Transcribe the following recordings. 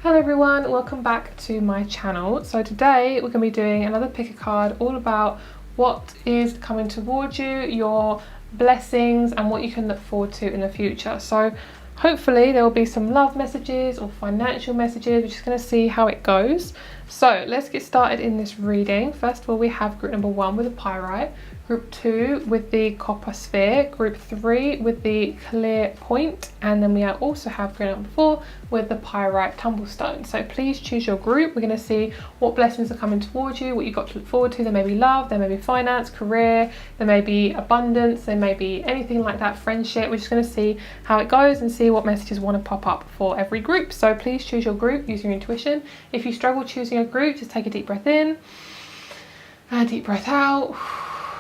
Hello everyone, welcome back to my channel. So today we're going to be doing another pick a card all about what is coming towards you, your blessings and what you can look forward to in the future. So hopefully there will be some love messages or financial messages. We're just going to see how it goes. So let's get started in this reading. First of all, we have group number 1 with the pyrite, group 2 with the copper sphere, group 3 with the clear point, and then we also have group number 4 with the pyrite tumblestone. So please choose your group. We're going to see what blessings are coming towards you, what you've got to look forward to. There may be love, there may be finance, career, there may be abundance, there may be anything like that, friendship. We're just going to see how it goes and see what messages want to pop up for every group. So please choose your group using your intuition. If you struggle choosing a group, just take a deep breath in and a deep breath out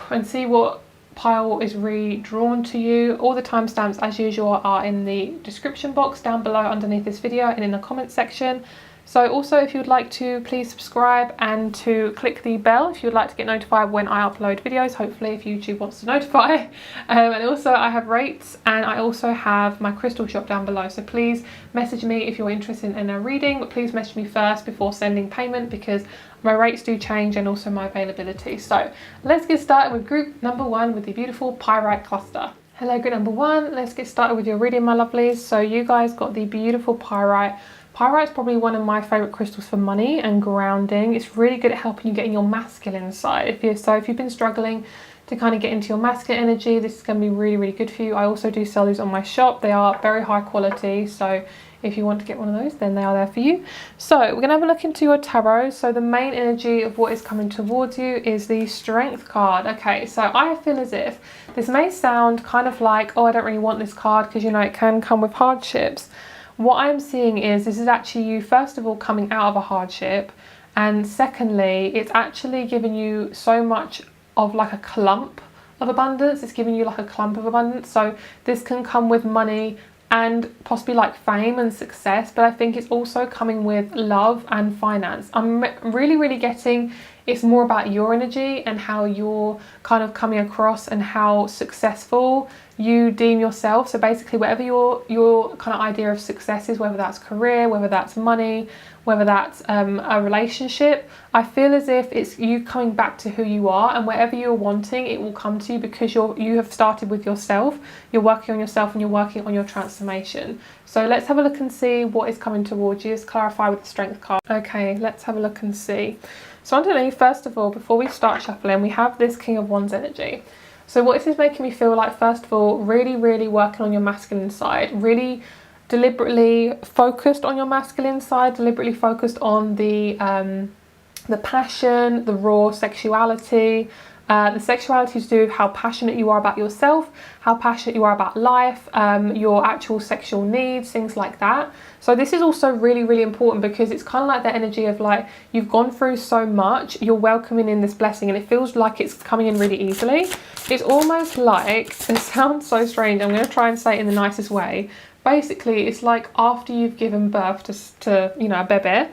and see what pile is redrawn to you. All the timestamps as usual are in the description box down below underneath this video and in the comment section. So also, if you would like to, please subscribe and to click the bell if you would like to get notified when I upload videos, hopefully if YouTube wants to notify. And also I have rates and I also have my crystal shop down below, so please message me if you're interested in a reading, but please message me first before sending payment because my rates do change and also my availability. So let's get started with group number 1 with the beautiful pyrite cluster. Hello group number 1, let's get started with your reading, my lovelies. So you guys got the beautiful pyrite. Pyrite is probably one of my favourite crystals for money and grounding. It's really good at helping you get in your masculine side. If you've been struggling to kind of get into your masculine energy, this is going to be really, really good for you. I also do sell these on my shop. They are very high quality, so if you want to get one of those, then they are there for you. So we're going to have a look into your tarot. So the main energy of what is coming towards you is the Strength card. Okay, so I feel as if this may sound kind of like, oh, I don't really want this card because, you know, it can come with hardships. What I'm seeing is this is actually you, first of all, coming out of a hardship, and secondly, it's actually giving you so much of like a clump of abundance. It's giving you like a clump of abundance. So this can come with money and possibly like fame and success, but I think it's also coming with love and finance. I'm really getting it's more about your energy and how you're kind of coming across and how successful you deem yourself. So basically whatever your kind of idea of success is, whether that's career, whether that's money, whether that's a relationship, I feel as if it's you coming back to who you are, and whatever you're wanting, it will come to you because you have started with yourself. You're working on yourself and you're working on your transformation. So let's have a look and see what is coming towards you. Let's clarify with the Strength card. Okay, let's have a look and see. So underneath, first of all, before we start shuffling, we have this King of Wands energy. So what this is making me feel like, first of all, really working on your masculine side, really deliberately focused on your masculine side, deliberately focused on the passion, the raw sexuality. The sexuality is to do with how passionate you are about yourself, how passionate you are about life, your actual sexual needs, things like that. So this is also really important because it's kind of like the energy of like you've gone through so much, you're welcoming in this blessing and it feels like it's coming in really easily. It's almost like, it sounds so strange, I'm going to try and say it in the nicest way. Basically, it's like after you've given birth to you know, a baby,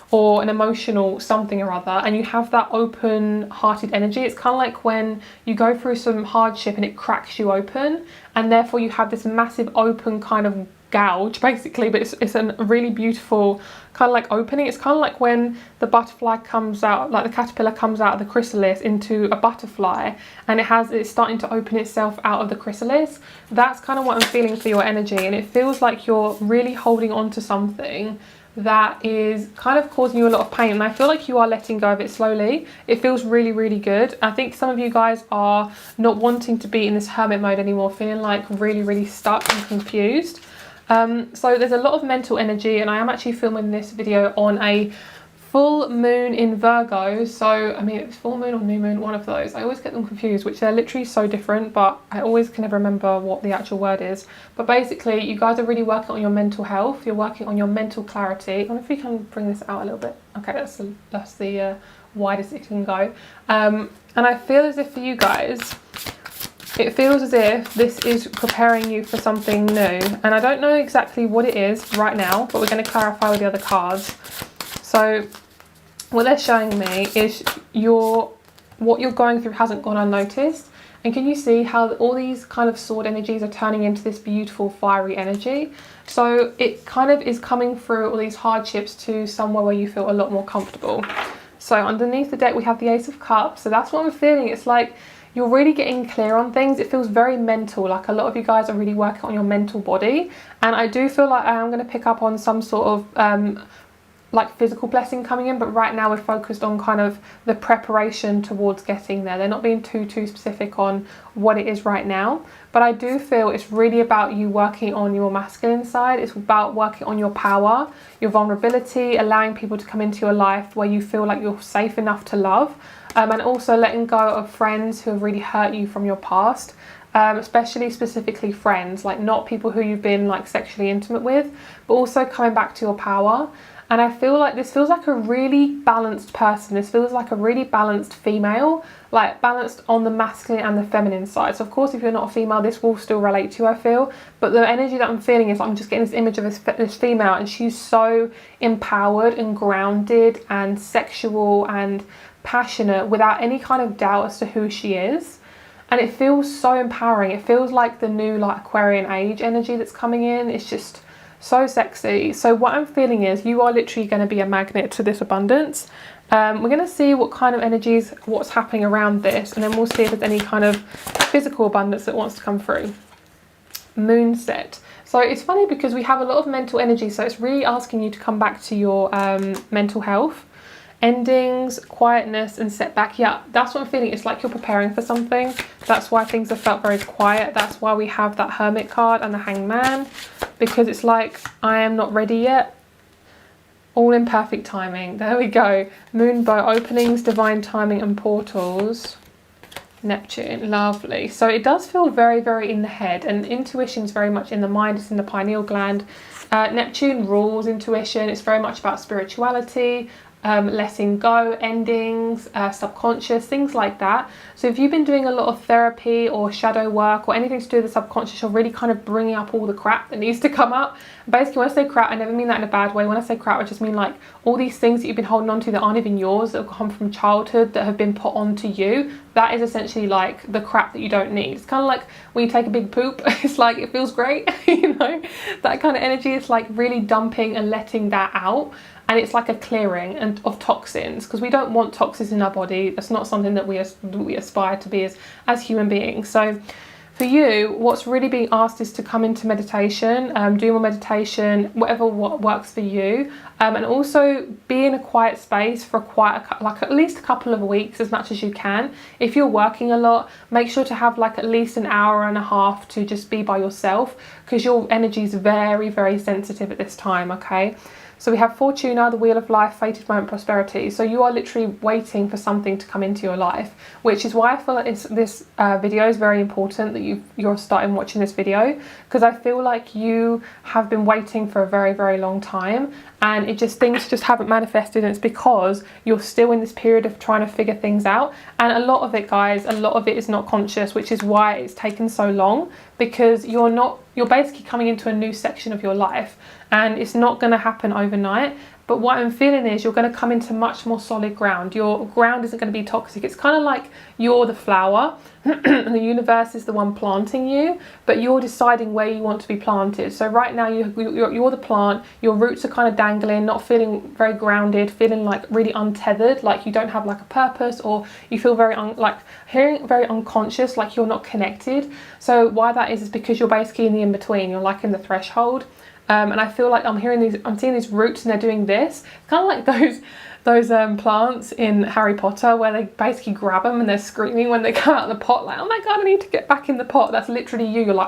or an emotional something or other, and you have that open-hearted energy. It's kind of like when you go through some hardship and it cracks you open, and therefore you have this massive open kind of gouge, basically, but it's a really beautiful kind of like opening. It's kind of like when the butterfly comes out, like the caterpillar comes out of the chrysalis into a butterfly, and it's starting to open itself out of the chrysalis. That's kind of what I'm feeling for your energy, and it feels like you're really holding on to something that is kind of causing you a lot of pain, and I feel like you are letting go of it slowly. It feels really good. I think some of you guys are not wanting to be in this hermit mode anymore, feeling like really stuck and confused. So there's a lot of mental energy, and I am actually filming this video on a full moon in Virgo. So I mean, it's full moon or new moon, one of those. I always get them confused, which they're literally so different, but I always can never remember what the actual word is. But basically, you guys are really working on your mental health. You're working on your mental clarity. I wonder if we can bring this out a little bit. Okay, that's the widest it can go. And I feel as if for you guys, it feels as if this is preparing you for something new. And I don't know exactly what it is right now, but we're going to clarify with the other cards. So what they're showing me is what you're going through hasn't gone unnoticed, And can you see how all these kind of sword energies are turning into this beautiful fiery energy? So it kind of is coming through all these hardships to somewhere where you feel a lot more comfortable. So underneath the deck we have the Ace of Cups. So that's what I'm feeling. It's like you're really getting clear on things. It feels very mental, like a lot of you guys are really working on your mental body. And I do feel like I am going to pick up on some sort of like physical blessing coming in, but right now we're focused on kind of the preparation towards getting there. They're not being too specific on what it is right now, but I do feel it's really about you working on your masculine side. It's about working on your power, your vulnerability, allowing people to come into your life where you feel like you're safe enough to love, and also letting go of friends who have really hurt you from your past. Especially specifically friends, like not people who you've been like sexually intimate with, but also coming back to your power. And I feel like this feels like a really balanced person. This feels like a really balanced female, like balanced on the masculine and the feminine side. So of course, if you're not a female, this will still relate to you, I feel. But the energy that I'm feeling is I'm just getting this image of this female, and she's so empowered and grounded and sexual and passionate without any kind of doubt as to who she is. And it feels so empowering. It feels like the new like Aquarian age energy that's coming in. It's just so sexy. So what I'm feeling is you are literally going to be a magnet to this abundance. We're going to see what kind of energies, what's happening around this, and then we'll see if there's any kind of physical abundance that wants to come through. Moonset. So it's funny because we have a lot of mental energy, so it's really asking you to come back to your mental health. Endings, quietness and setback. Yeah, that's what I'm feeling. It's like you're preparing for something. That's why things have felt very quiet. That's why we have that Hermit card and the Hanged Man, because it's like I am not ready yet. All in perfect timing. There we go. Moonbow, openings, divine timing and portals. Neptune, lovely. So it does feel very, very in the head, and intuition is very much in the mind. It's in the pineal gland. Neptune rules intuition. It's very much about spirituality, letting go, endings, subconscious, things like that. So if you've been doing a lot of therapy or shadow work or anything to do with the subconscious, you're really kind of bringing up all the crap that needs to come up. Basically, when I say crap, I never mean that in a bad way. When I say crap, I just mean like all these things that you've been holding on to that aren't even yours, that have come from childhood, that have been put onto you. That is essentially like the crap that you don't need. It's kind of like when you take a big poop, it's like it feels great, you know, that kind of energy. It's like really dumping and letting that out. And it's like a clearing of toxins, because we don't want toxins in our body. That's not something that we aspire to be as human beings. So for you, what's really being asked is to come into meditation, do more meditation, what works for you, and also be in a quiet space for like at least a couple of weeks, as much as you can. If you're working a lot, make sure to have like at least an hour and a half to just be by yourself, because your energy is very, very sensitive at this time, okay? So we have Fortuna, the Wheel of Life, Fated Moment, Prosperity. So you are literally waiting for something to come into your life, which is why I feel like this video is very important that you're starting watching this video, because I feel like you have been waiting for a very, very long time, and things just haven't manifested, and it's because you're still in this period of trying to figure things out. And a lot of it, guys, a lot of it is not conscious, which is why it's taken so long, because you're basically coming into a new section of your life, and it's not going to happen overnight. But what I'm feeling is you're going to come into much more solid ground. Your ground isn't going to be toxic. It's kind of like you're the flower and the universe is the one planting you, but you're deciding where you want to be planted. So right now you're the plant, your roots are kind of dangling, not feeling very grounded, feeling like really untethered, like you don't have like a purpose, or you feel very very unconscious, like you're not connected. So why that is because you're basically in the in-between. You're like in the threshold. And I feel like I'm seeing these roots, and they're doing this. It's kind of like those plants in Harry Potter where they basically grab them and they're screaming when they come out of the pot, like, oh my god, I need to get back in the pot. That's literally you. You're like,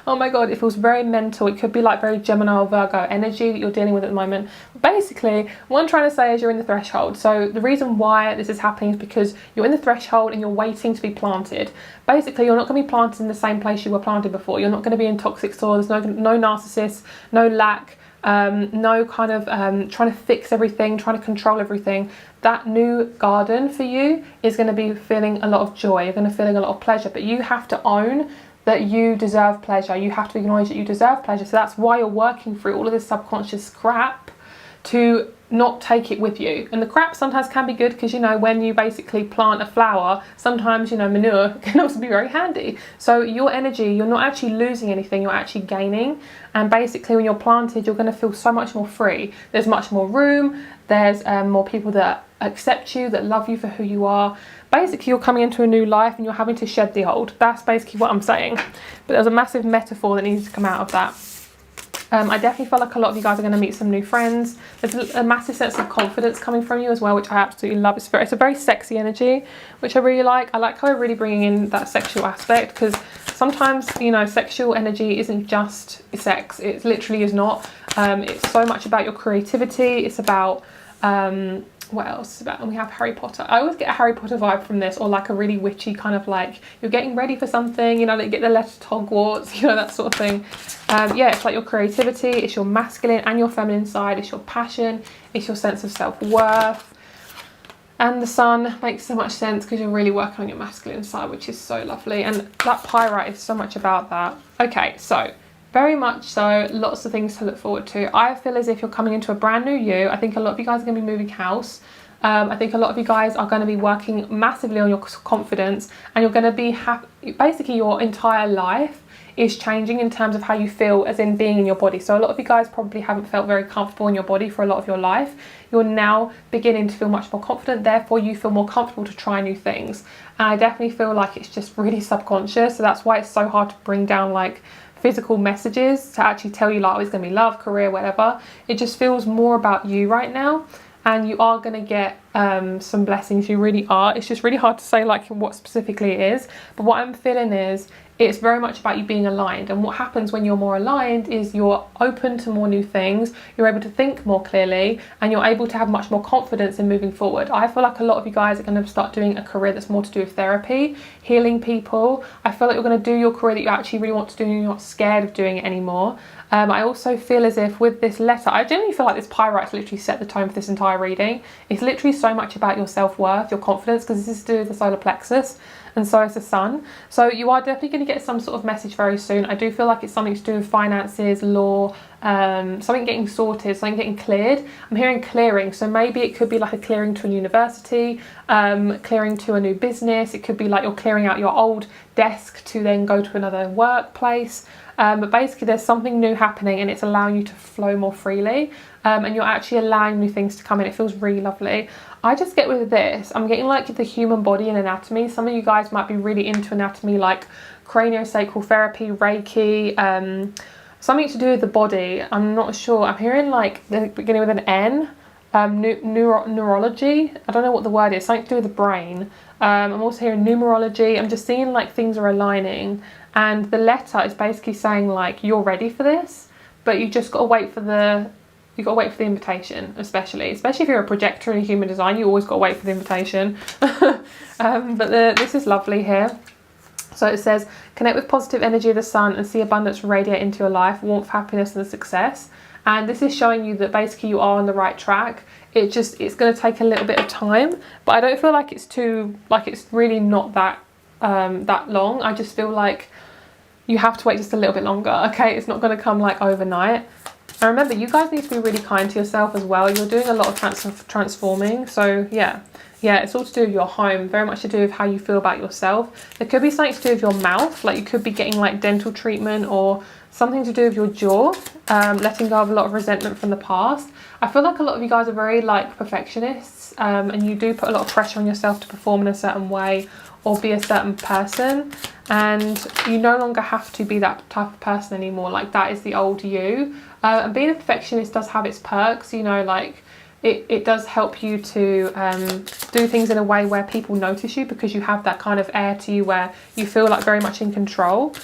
oh my god. It feels very mental. It could be like very Gemini or Virgo energy that you're dealing with at the moment. Basically, what I'm trying to say is you're in the threshold. So the reason why this is happening is because you're in the threshold and you're waiting to be planted. Basically, you're not going to be planted in the same place you were planted before. You're not going to be in toxic soil. There's no narcissists, no lack, no kind of trying to fix everything, trying to control everything. That new garden for you is going to be feeling a lot of joy. You're going to feeling a lot of pleasure, but you have to own that you deserve pleasure. You have to acknowledge that you deserve pleasure. So that's why you're working through all of this subconscious crap to not take it with you. And the crap sometimes can be good because, you know, when you basically plant a flower, sometimes, you know, manure can also be very handy. So your energy, you're not actually losing anything, you're actually gaining. And basically when you're planted, you're going to feel so much more free. There's much more room, there's more people that accept you, that love you for who you are. Basically you're coming into a new life and you're having to shed the old. That's basically what I'm saying. But there's a massive metaphor that needs to come out of that. I definitely feel like a lot of you guys are going to meet some new friends. There's a massive sense of confidence coming from you as well, which I absolutely love. It's a very sexy energy, which I really like. I like how we're really bringing in that sexual aspect, because sometimes, you know, sexual energy isn't just sex. It literally is not. It's so much about your creativity. It's about what else about, and we have Harry Potter. I always get a Harry Potter vibe from this, or like a really witchy kind of, like you're getting ready for something, you know, like get the letter to Hogwarts, you know, that sort of thing. Yeah, it's like your creativity, it's your masculine and your feminine side, it's your passion, it's your sense of self-worth. And the sun makes so much sense because you're really working on your masculine side, which is so lovely. And that pyrite is so much about that. Okay, so very much so, lots of things to look forward to. I feel as if you're coming into a brand new you. I think a lot of you guys are going to be moving house. I think a lot of you guys are going to be working massively on your confidence, and you're going to be happy. Basically, your entire life is changing in terms of how you feel, as in being in your body. So a lot of you guys probably haven't felt very comfortable in your body for a lot of your life. You're now beginning to feel much more confident, therefore you feel more comfortable to try new things. And I definitely feel like it's just really subconscious, so that's why it's so hard to bring down like physical messages to actually tell you like, oh, it's going to be love, career, whatever. It just feels more about you right now, and you are going to get some blessings. You really are. It's just really hard to say like what specifically it is, but what I'm feeling is it's very much about you being aligned. And what happens when you're more aligned is you're open to more new things, you're able to think more clearly, and you're able to have much more confidence in moving forward. I feel like a lot of you guys are going to start doing a career that's more to do with therapy, healing people. I feel like you're going to do your career that you actually really want to do and you're not scared of doing it anymore. I also feel as if with this letter, I genuinely feel like this pyrite's literally set the tone for this entire reading. It's literally so much about your self-worth, your confidence, because this is to do with the solar plexus, and so is the sun. So you are definitely going to get some sort of message very soon. I do feel like it's something to do with finances, law, something getting sorted, something getting cleared. I'm hearing clearing, so maybe it could be like a clearing to a university, clearing to a new business. It could be like you're clearing out your old desk to then go to another workplace. But basically there's something new happening and it's allowing you to flow more freely, and you're actually allowing new things to come in. It feels really lovely. I just get with this, I'm getting like the human body and anatomy. Some of you guys might be really into anatomy, like craniosacral therapy, Reiki, something to do with the body. I'm not sure. I'm hearing like the beginning with an N, neurology. I don't know what the word is, something to do with the brain. I'm also hearing numerology. I'm just seeing like things are aligning, and the letter is basically saying like you're ready for this, but you just got to wait for the invitation, especially if you're a projector in human design. You always got to wait for the invitation. This is lovely here. So it says, connect with positive energy of the sun and see abundance radiate into your life, warmth, happiness and success. And this is showing you that basically you are on the right track. It's going to take a little bit of time, but I don't feel like it's really not that long. I just feel like you have to wait just a little bit longer. Okay, it's not going to come like overnight. And remember, you guys need to be really kind to yourself as well. You're doing a lot of transforming. So yeah, it's all to do with your home, very much to do with how you feel about yourself. There could be something to do with your mouth, like you could be getting like dental treatment, or something to do with your jaw, letting go of a lot of resentment from the past. I feel like a lot of you guys are very like perfectionists, and you do put a lot of pressure on yourself to perform in a certain way or be a certain person, and you no longer have to be that type of person anymore. Like that is the old you. And being a perfectionist does have its perks, you know, like it does help you to do things in a way where people notice you, because you have that kind of air to you where you feel like very much in control.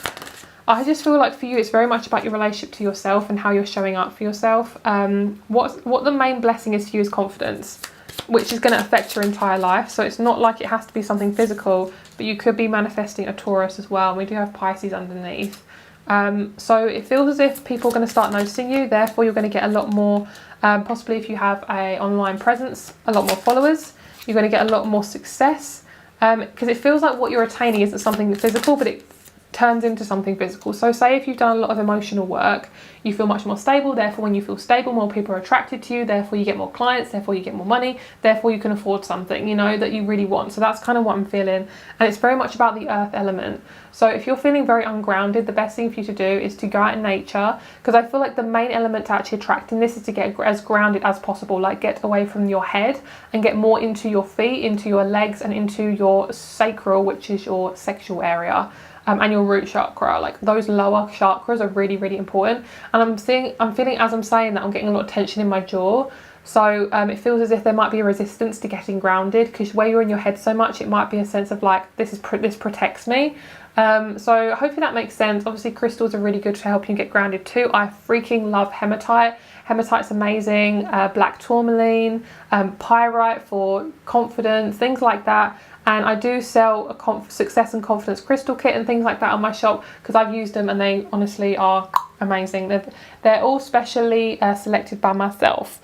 I just feel like for you, it's very much about your relationship to yourself and how you're showing up for yourself. What the main blessing is for you is confidence, which is going to affect your entire life. So it's not like it has to be something physical, but you could be manifesting a Taurus as well. And we do have Pisces underneath. So it feels as if people are going to start noticing you. Therefore, you're going to get a lot more, possibly if you have an online presence, a lot more followers. You're going to get a lot more success, because it feels like what you're attaining isn't something physical, but it turns into something physical. So say if you've done a lot of emotional work, you feel much more stable. Therefore, when you feel stable, more people are attracted to you. Therefore, you get more clients. Therefore, you get more money. Therefore, you can afford something, you know, that you really want. So that's kind of what I'm feeling. And it's very much about the earth element. So if you're feeling very ungrounded, the best thing for you to do is to go out in nature, because I feel like the main element to actually attracting this is to get as grounded as possible, like get away from your head and get more into your feet, into your legs, and into your sacral, which is your sexual area. And your root chakra. Like those lower chakras are really, really important. And I'm feeling as I'm saying that, I'm getting a lot of tension in my jaw. So it feels as if there might be a resistance to getting grounded, because where you're in your head so much, it might be a sense of like, this protects me. So hopefully that makes sense. Obviously crystals are really good to help you get grounded too. I freaking love hematite. Hematite's amazing. Black tourmaline, pyrite for confidence, things like that. And I do sell a success and confidence crystal kit and things like that on my shop, because I've used them and they honestly are amazing. They're all specially selected by myself.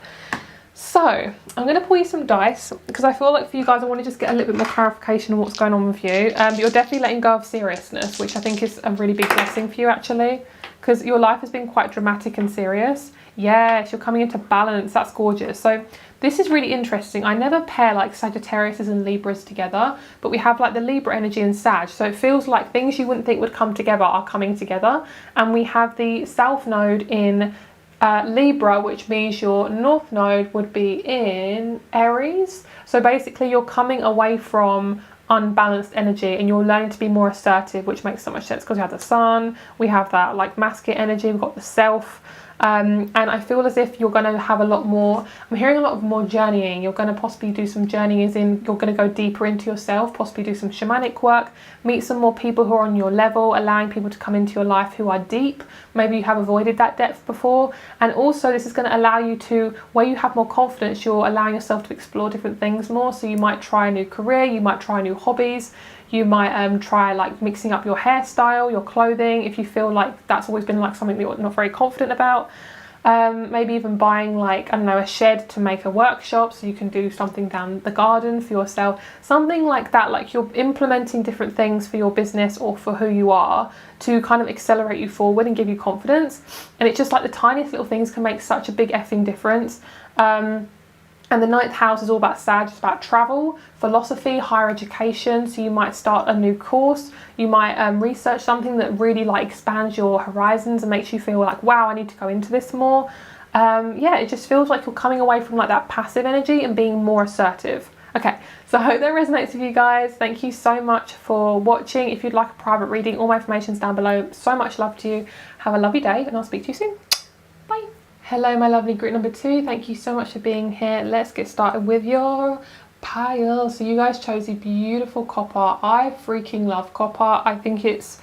So I'm going to pull you some dice, because I feel like for you guys, I want to just get a little bit more clarification on what's going on with you. You're definitely letting go of seriousness, which I think is a really big blessing for you actually, because your life has been quite dramatic and serious. Yes, you're coming into balance. That's gorgeous. So this is really interesting. I never pair like Sagittarius and Libras together, but we have like the Libra energy and Sag. So it feels like things you wouldn't think would come together are coming together. And we have the South Node in Libra, which means your North Node would be in Aries. So basically you're coming away from unbalanced energy and you're learning to be more assertive, which makes so much sense because we have the Sun, we have that like masculine energy, we've got the Self. And I feel as if you're going to have a lot more, I'm hearing a lot of more journeying. You're going to possibly do some journeying, as in you're going to go deeper into yourself, possibly do some shamanic work, meet some more people who are on your level, allowing people to come into your life who are deep. Maybe you have avoided that depth before. And also this is going to allow you to, where you have more confidence, you're allowing yourself to explore different things more. So you might try a new career, you might try new hobbies. You might try like mixing up your hairstyle, your clothing, if you feel like that's always been like something that you're not very confident about. Maybe even buying like, I don't know, a shed to make a workshop so you can do something down the garden for yourself. Something like that, like you're implementing different things for your business or for who you are to kind of accelerate you forward and give you confidence. And it's just like the tiniest little things can make such a big effing difference. And the 9th house is all about Sag, it's about travel, philosophy, higher education. So you might start a new course, you might research something that really like expands your horizons and makes you feel like, wow, I need to go into this more. Yeah, it just feels like you're coming away from like that passive energy and being more assertive. Okay, so I hope that resonates with you guys. Thank you so much for watching. If you'd like a private reading, all my information's down below. So much love to you. Have a lovely day and I'll speak to you soon. Bye. Hello my lovely group number 2, thank you so much for being here. Let's get started with your pile. So you guys chose a beautiful copper. I freaking love copper. I think it's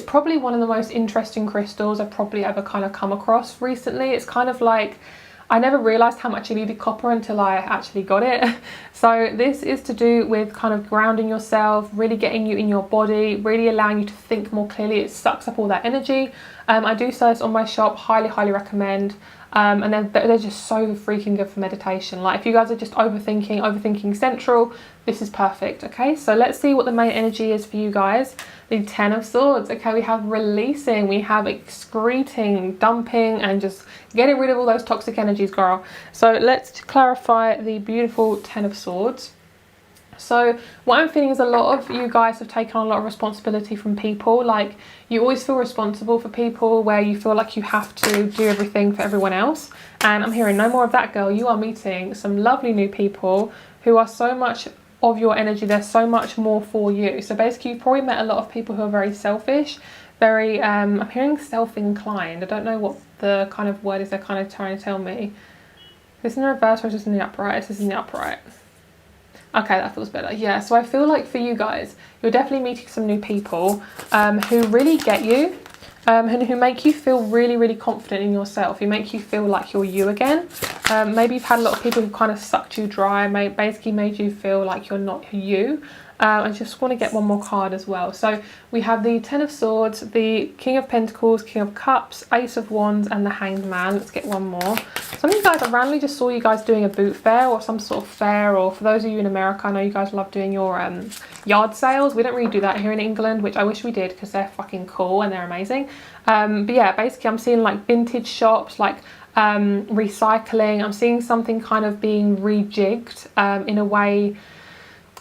probably one of the most interesting crystals I've probably ever kind of come across recently. It's kind of like, I never realized how much I needed copper until I actually got it. So this is to do with kind of grounding yourself, really getting you in your body, really allowing you to think more clearly. It sucks up all that energy. I do sell this on my shop, highly recommend. And they're just so freaking good for meditation. Like if you guys are just overthinking central, this is perfect. Okay, so let's see what the main energy is for you guys. The 10 of Swords. Okay, we have releasing, we have excreting, dumping, and just getting rid of all those toxic energies, girl. So let's clarify the beautiful 10 of Swords. So what I'm feeling is a lot of you guys have taken on a lot of responsibility from people. Like you always feel responsible for people, where you feel like you have to do everything for everyone else. And I'm hearing no more of that, girl. You are meeting some lovely new people who are so much of your energy. They're so much more for you. So basically you've probably met a lot of people who are very selfish, very, I'm hearing self-inclined. I don't know what the kind of word is they're kind of trying to tell me. Is this in the reverse or is this in the upright? This is in the upright. Okay, that feels better. Yeah, so I feel like for you guys, you're definitely meeting some new people who really get you and who make you feel really confident in yourself. Who make you feel like you're you again. Maybe you've had a lot of people who kind of sucked you dry, basically made you feel like you're not you. I just want to get one more card as well. So we have the Ten of Swords, the King of Pentacles, King of Cups, Ace of Wands, and the Hanged Man. Let's get one more. Some of you guys, I randomly just saw you guys doing a boot fair or some sort of fair, or for those of you in America, I know you guys love doing your yard sales. We don't really do that here in England, which I wish we did because they're fucking cool and they're amazing. But yeah, basically I'm seeing like vintage shops, like recycling. I'm seeing something kind of being rejigged in a way,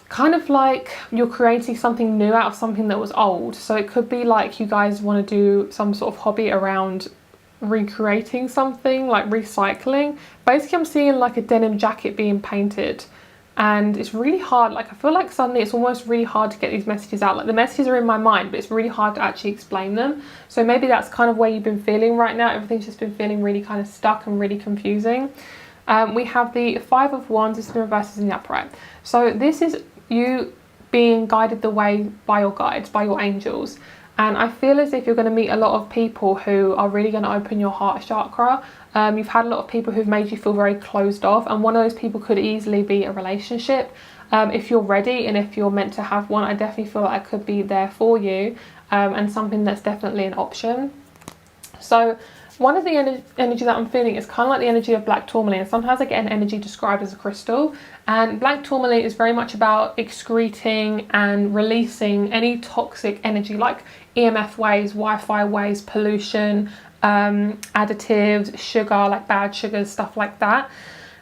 kind of like you're creating something new out of something that was old. So it could be like you guys want to do some sort of hobby around recreating something, like recycling. Basically I'm seeing like a denim jacket being painted, and it's really hard. Like I feel like suddenly it's almost really hard to get these messages out. Like the messages are in my mind, but it's really hard to actually explain them. So maybe that's kind of where you've been feeling right now. Everything's just been feeling really kind of stuck and really confusing. We have the Five of Wands, this in reverse, is in the upright. So this is you being guided the way by your guides, by your angels. And I feel as if you're going to meet a lot of people who are really going to open your heart chakra. You've had a lot of people who've made you feel very closed off, and one of those people could easily be a relationship. If you're ready and if you're meant to have one, I definitely feel like I could be there for you, and something that's definitely an option. So one of the energy that I'm feeling is kind of like the energy of black tourmaline. Sometimes I get an energy described as a crystal, and black tourmaline is very much about excreting and releasing any toxic energy like EMF waves, Wi-Fi waves, pollution, additives, sugar, like bad sugars, stuff like that.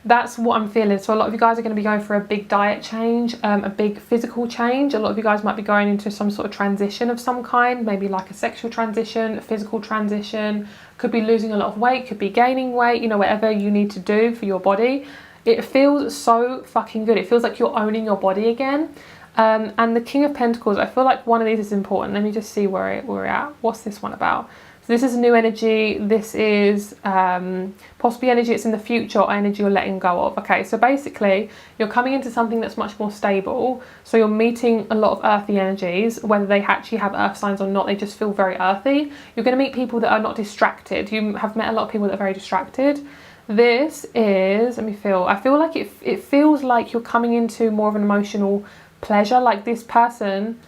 That's what I'm feeling. So a lot of you guys are going to be going for a big diet change, a big physical change. A lot of you guys might be going into some sort of transition of some kind, maybe like a sexual transition, a physical transition, could be losing a lot of weight, could be gaining weight, you know, whatever you need to do for your body. It feels so fucking good. It feels like you're owning your body again. And the King of Pentacles, I feel like one of these is important. Let me just see where we're at. What's this one about? So this is new energy. This is possibly energy that's in the future, or energy you're letting go of. Okay, so basically you're coming into something that's much more stable. So you're meeting a lot of earthy energies, whether they actually have earth signs or not, they just feel very earthy. You're going to meet people that are not distracted. You have met a lot of people that are very distracted. This is, let me feel, I feel like it feels like you're coming into more of an emotional pleasure. Like this person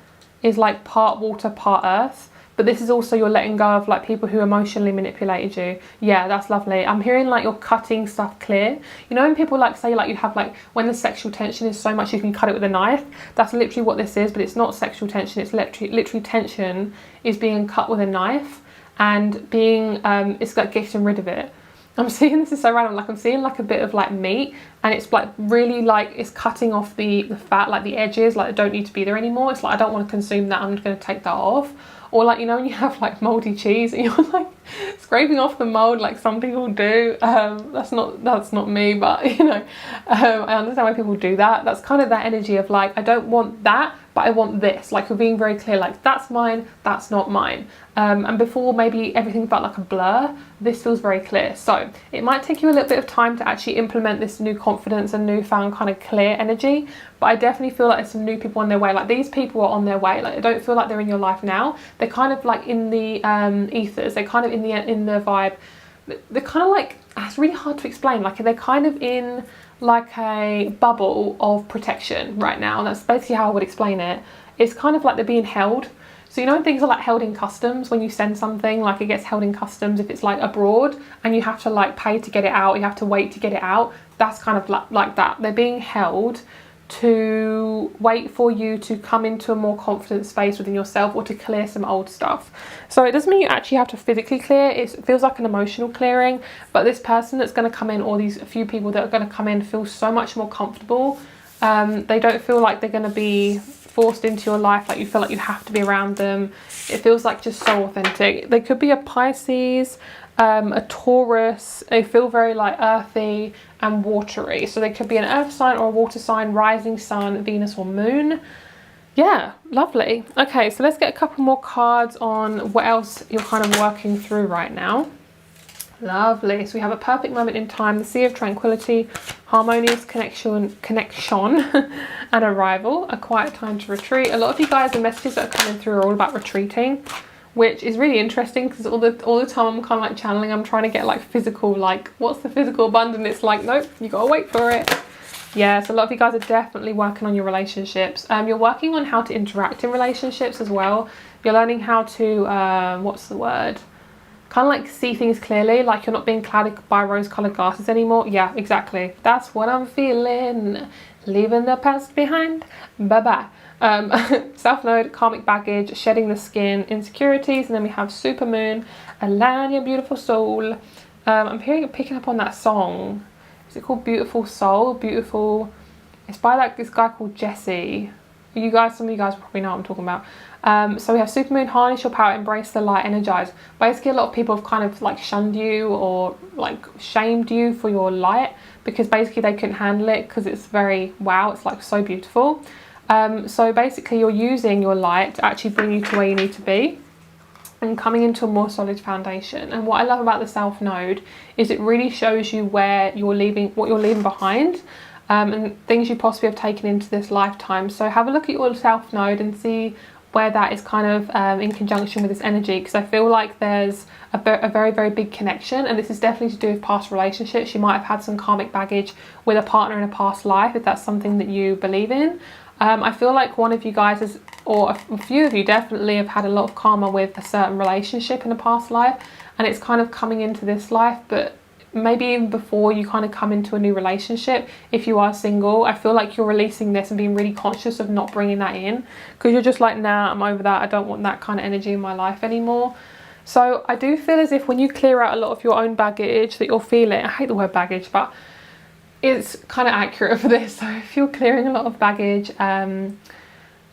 is like part water, part earth. But this is also you're letting go of like people who emotionally manipulated you. Yeah, that's lovely. I'm hearing like you're cutting stuff clear. You know when people like say like you have like when the sexual tension is so much you can cut it with a knife? That's literally what this is, but it's not sexual tension. It's literally tension is being cut with a knife, and being, it's like getting rid of it. I'm seeing, this is so random, like I'm seeing like a bit of like meat, and it's like really like it's cutting off the fat, like the edges, like they don't need to be there anymore. It's like I don't want to consume that, I'm just going to take that off. Or like, you know, when you have like moldy cheese and you're like scraping off the mold, like some people do. That's not me, but you know, I understand why people do that. That's kind of that energy of like, I don't want that, but I want this. Like you're being very clear, like that's mine, that's not mine. And before maybe everything felt like a blur, this feels very clear. So it might take you a little bit of time to actually implement this new confidence and newfound kind of clear energy. But I definitely feel like there's some new people on their way. Like these people are on their way. Like I don't feel like they're in your life now. They're kind of like in the ethers. They're kind of in the vibe. They're kind of like, it's really hard to explain. Like they're kind of in like a bubble of protection right now. And that's basically how I would explain it. It's kind of like they're being held. So you know when things are like held in customs, when you send something, like it gets held in customs if it's like abroad and you have to like pay to get it out, you have to wait to get it out. That's kind of like that. They're being held to wait for you to come into a more confident space within yourself, or to clear some old stuff. So it doesn't mean you actually have to physically clear. It feels like an emotional clearing, but this person that's going to come in, or these few people that are going to come in, feel so much more comfortable. They don't feel like they're going to be forced into your life, like you feel like you have to be around them. It feels like just so authentic. They could be a Pisces, a Taurus. They feel very like earthy and watery. So they could be an earth sign or a water sign, rising sun, Venus or moon. Yeah, lovely. Okay, so let's get a couple more cards on what else you're kind of working through right now. Lovely. So we have a perfect moment in time, the Sea of Tranquility, harmonious connection and arrival, a quiet time to retreat. A lot of you guys, the messages that are coming through are all about retreating, which is really interesting because all the time I'm kind of like channeling, I'm trying to get like physical, like what's the physical abundance? It's like, nope, you gotta wait for it. Yeah, so a lot of you guys are definitely working on your relationships. You're working on how to interact in relationships as well. You're learning how to, what's the word? Kind of like see things clearly, like you're not being clouded by rose-colored glasses anymore. Yeah, exactly. That's what I'm feeling. Leaving the past behind. Bye-bye. South Node, karmic baggage, shedding the skin, insecurities, and then we have Supermoon, align your beautiful soul. I'm picking up on that song. Is it called Beautiful Soul? Beautiful. It's by this guy called Jesse. You guys, some of you guys probably know what I'm talking about. So we have Supermoon, harness your power, embrace the light, energize. Basically, a lot of people have kind of like shunned you or like shamed you for your light because basically they couldn't handle it because it's very, wow, it's like so beautiful. So basically you're using your light to actually bring you to where you need to be and coming into a more solid foundation. And what I love about the South Node is it really shows you where you're leaving, what you're leaving behind, and things you possibly have taken into this lifetime. So have a look at your South Node and see where that is kind of in conjunction with this energy, because I feel like there's a very, very big connection, and this is definitely to do with past relationships. You might have had some karmic baggage with a partner in a past life, if that's something that you believe in. I feel like one of you guys is, or a few of you definitely have had a lot of karma with a certain relationship in a past life, and it's kind of coming into this life, but maybe even before you kind of come into a new relationship. If you are single, I feel like you're releasing this and being really conscious of not bringing that in, because you're just like, nah, I'm over that. I don't want that kind of energy in my life anymore. So I do feel as if when you clear out a lot of your own baggage that you're feeling, I hate the word baggage, but it's kind of accurate for this. So if you're clearing a lot of baggage,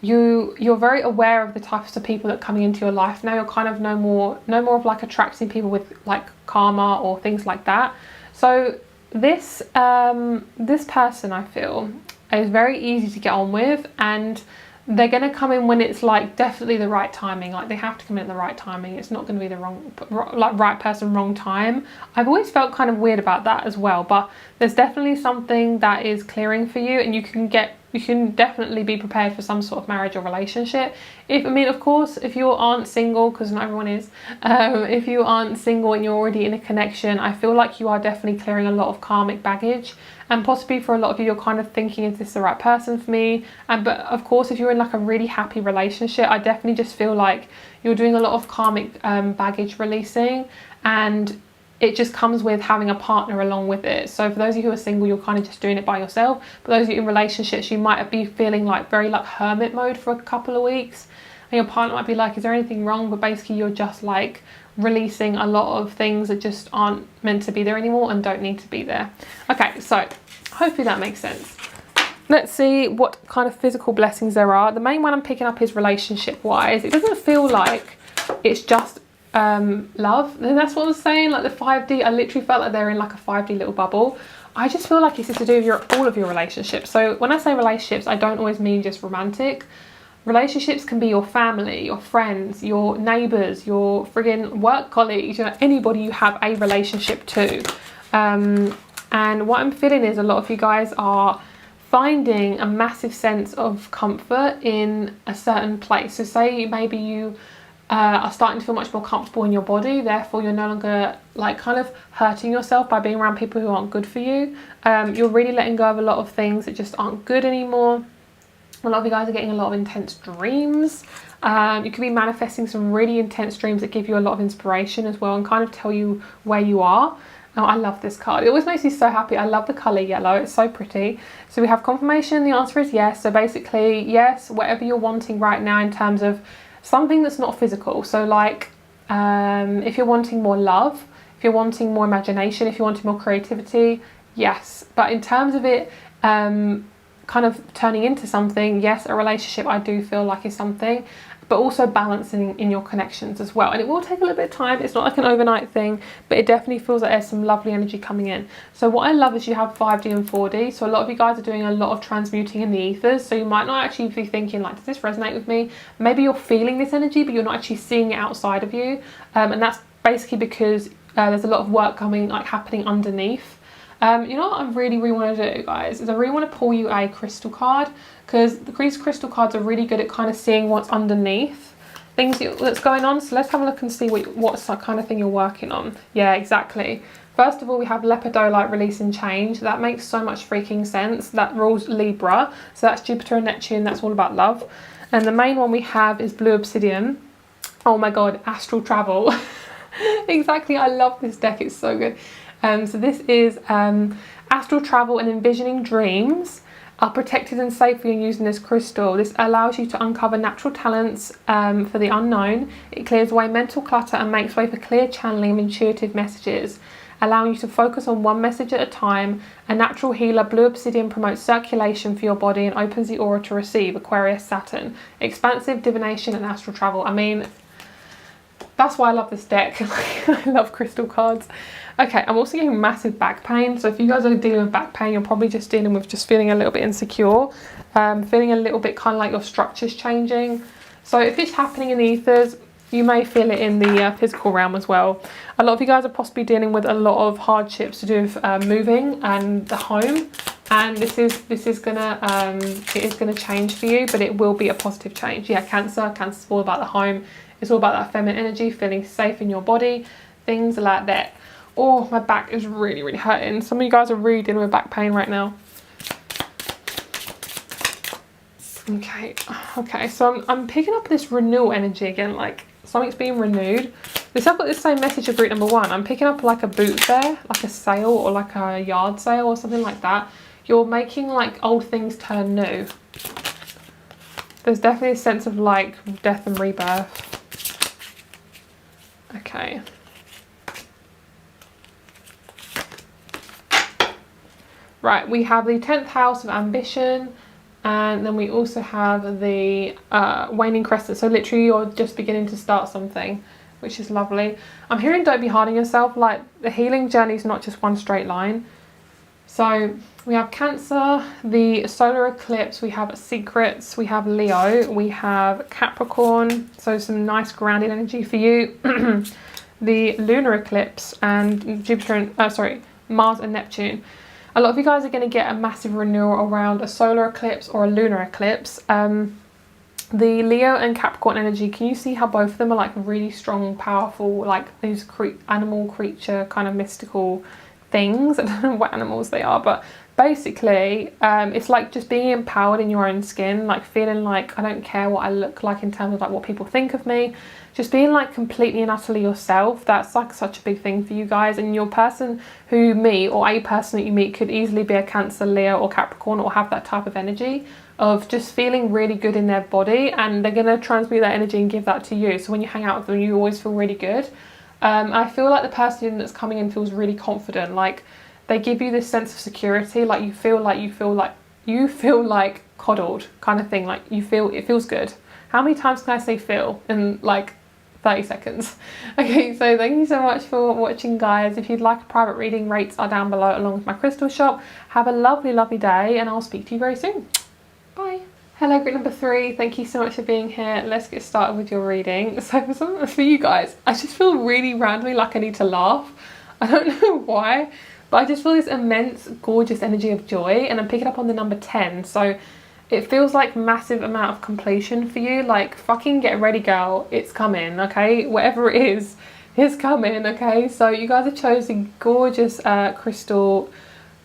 you're very aware of the types of people that are coming into your life now. You're kind of no more of like attracting people with like karma or things like that. So this person, I feel, is very easy to get on with, and they're going to come in when it's like definitely the right timing. Like they have to come in at the right timing. It's not going to be the right person, wrong time. I've always felt kind of weird about that as well, but there's definitely something that is clearing for you, and you can definitely be prepared for some sort of marriage or relationship. Of course, if you aren't single, because not everyone is, if you aren't single and you're already in a connection, I feel like you are definitely clearing a lot of karmic baggage. And possibly for a lot of you, you're kind of thinking, is this the right person for me? But of course, if you're in like a really happy relationship, I definitely just feel like you're doing a lot of karmic baggage releasing, and it just comes with having a partner along with it. So for those of you who are single, you're kind of just doing it by yourself. But those of you in relationships, you might be feeling like very like hermit mode for a couple of weeks, and your partner might be like, is there anything wrong? But basically you're just like releasing a lot of things that just aren't meant to be there anymore and don't need to be there. Okay, so hopefully that makes sense. Let's see what kind of physical blessings there are. The main one I'm picking up is relationship wise. It doesn't feel like it's just love. And that's what I was saying, like the 5D, I literally felt like they're in like a 5D little bubble. I just feel like it's to do with all of your relationships. So when I say relationships, I don't always mean just romantic. Relationships can be your family, your friends, your neighbours, your friggin' work colleagues, anybody you have a relationship to. And what I'm feeling is a lot of you guys are finding a massive sense of comfort in a certain place. So say maybe you are starting to feel much more comfortable in your body, therefore you're no longer like kind of hurting yourself by being around people who aren't good for you. You're really letting go of a lot of things that just aren't good anymore. A lot of you guys are getting a lot of intense dreams. You could be manifesting some really intense dreams that give you a lot of inspiration as well and kind of tell you where you are. Oh, I love this card. It always makes me so happy. I love the colour yellow. It's so pretty. So we have confirmation. The answer is yes. So basically, yes, whatever you're wanting right now in terms of something that's not physical. So like if you're wanting more love, if you're wanting more imagination, if you're wanting more creativity, yes. But in terms of it kind of turning into something, yes, a relationship I do feel like is something, but also balancing in your connections as well. And it will take a little bit of time. It's not like an overnight thing, but it definitely feels like there's some lovely energy coming in. So what I love is you have 5D and 4D. So a lot of you guys are doing a lot of transmuting in the ethers. So you might not actually be thinking like, does this resonate with me? Maybe you're feeling this energy, but you're not actually seeing it outside of you. And that's basically because there's a lot of work happening underneath. You know what I really want to do, guys, is I really want to pull you a crystal card, because these crystal cards are really good at kind of seeing what's underneath things that's going on. So let's have a look and see what kind of thing you're working on. Yeah, exactly. First of all, we have Lepidolite, release and change. That makes so much freaking sense. That rules Libra. So that's Jupiter and Neptune. That's all about love. And the main one we have is Blue Obsidian. Oh my god, astral travel. Exactly, I love this deck. It's so good. So this is astral travel and envisioning dreams are protected and safe when using this crystal. This allows you to uncover natural talents for the unknown. It clears away mental clutter and makes way for clear channeling of intuitive messages, allowing you to focus on one message at a time. A natural healer, Blue Obsidian promotes circulation for your body and opens the aura to receive. Aquarius, Saturn. Expansive, divination and astral travel. I mean, that's why I love this deck. I love crystal cards. Okay, I'm also getting massive back pain. So if you guys are dealing with back pain, you're probably just dealing with just feeling a little bit insecure. Feeling a little bit kind of like your structure's changing. So if it's happening in the ethers, you may feel it in the physical realm as well. A lot of you guys are possibly dealing with a lot of hardships to do with moving and the home. And it is gonna change for you, but it will be a positive change. Yeah, Cancer's all about the home. It's all about that feminine energy, feeling safe in your body, things like that. Oh, my back is really, really hurting. Some of you guys are really dealing with back pain right now. Okay, so I'm picking up this renewal energy again, like something's being renewed. I've got the same message of group number 1. I'm picking up like a boot fair, like a sale or like a yard sale or something like that. You're making like old things turn new. There's definitely a sense of like death and rebirth. Okay. Right, we have the 10th house of ambition, and then we also have the waning crescent. So literally you're just beginning to start something, which is lovely. I'm hearing don't be hard on yourself. Like the healing journey is not just one straight line. So we have Cancer, the solar eclipse, we have secrets, we have Leo, we have Capricorn. So some nice grounded energy for you. The lunar eclipse and Jupiter and, Mars and Neptune. A lot of you guys are going to get a massive renewal around a solar eclipse or a lunar eclipse. The Leo and Capricorn energy, can you see how both of them are like really strong, powerful, like these animal creature kind of mystical things? I don't know what animals they are, but basically it's like just being empowered in your own skin, like feeling like I don't care what I look like in terms of like what people think of me. Just being like completely and utterly yourself. That's like such a big thing for you guys. And your person who you meet, or a person that you meet, could easily be a Cancer, Leo or Capricorn, or have that type of energy of just feeling really good in their body, and they're going to transmute that energy and give that to you. So when you hang out with them, you always feel really good. I feel like the person that's coming in feels really confident. Like they give you this sense of security. Like you feel like coddled kind of thing. Like it feels good. How many times can I say feel in like 30 seconds? Okay, so thank you so much for watching, guys. If you'd like a private reading, rates are down below along with my crystal shop. Have a lovely, lovely day, and I'll speak to you very soon. Bye. Hello, group number 3. Thank you so much for being here. Let's get started with your reading. So for you guys, I just feel really randomly like I need to laugh. I don't know why, but I just feel this immense, gorgeous energy of joy, and I'm picking up on the number 10. So it feels like massive amount of completion for you. Like fucking get ready, girl. It's coming, okay? Whatever it is, it's coming, okay? So you guys have chosen gorgeous crystal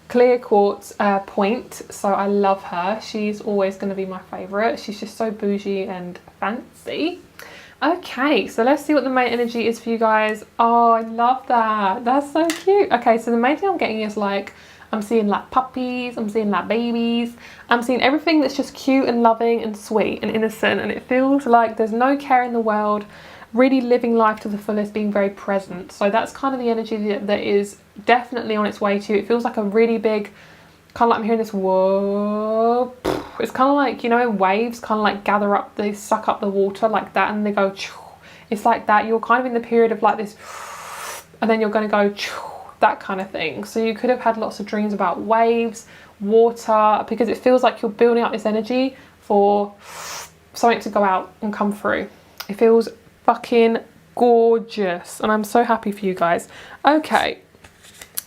clear quartz point. So I love her. She's always going to be my favourite. She's just so bougie and fancy. Okay, so let's see what the main energy is for you guys. Oh, I love that. That's so cute. Okay, so the main thing I'm getting is like, I'm seeing like puppies, I'm seeing like babies, I'm seeing everything that's just cute and loving and sweet and innocent, and it feels like there's no care in the world, really living life to the fullest, being very present. So that's kind of the energy that is definitely on its way to you. It feels like a really big, kind of like I'm hearing this whoa. It's kind of like, you know, waves kind of like gather up, they suck up the water like that, and they go, it's like that. You're kind of in the period of like this, and then you're going to go, that kind of thing. So you could have had lots of dreams about waves, water, because it feels like you're building up this energy for something to go out and come through. It feels fucking gorgeous, and I'm so happy for you guys. Okay,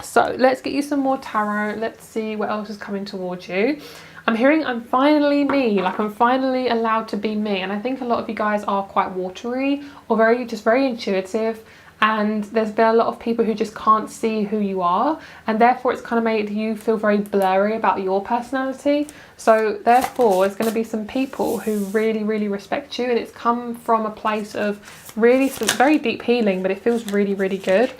so let's get you some more tarot. Let's see what else is coming towards you. I'm hearing I'm finally me, like I'm finally allowed to be me, and I think a lot of you guys are quite watery or very intuitive. and there's been a lot of people who just can't see who you are, and therefore it's kind of made you feel very blurry about your personality. So therefore there's going to be some people who really, really respect you, and it's come from a place of really very deep healing, but it feels really, really good.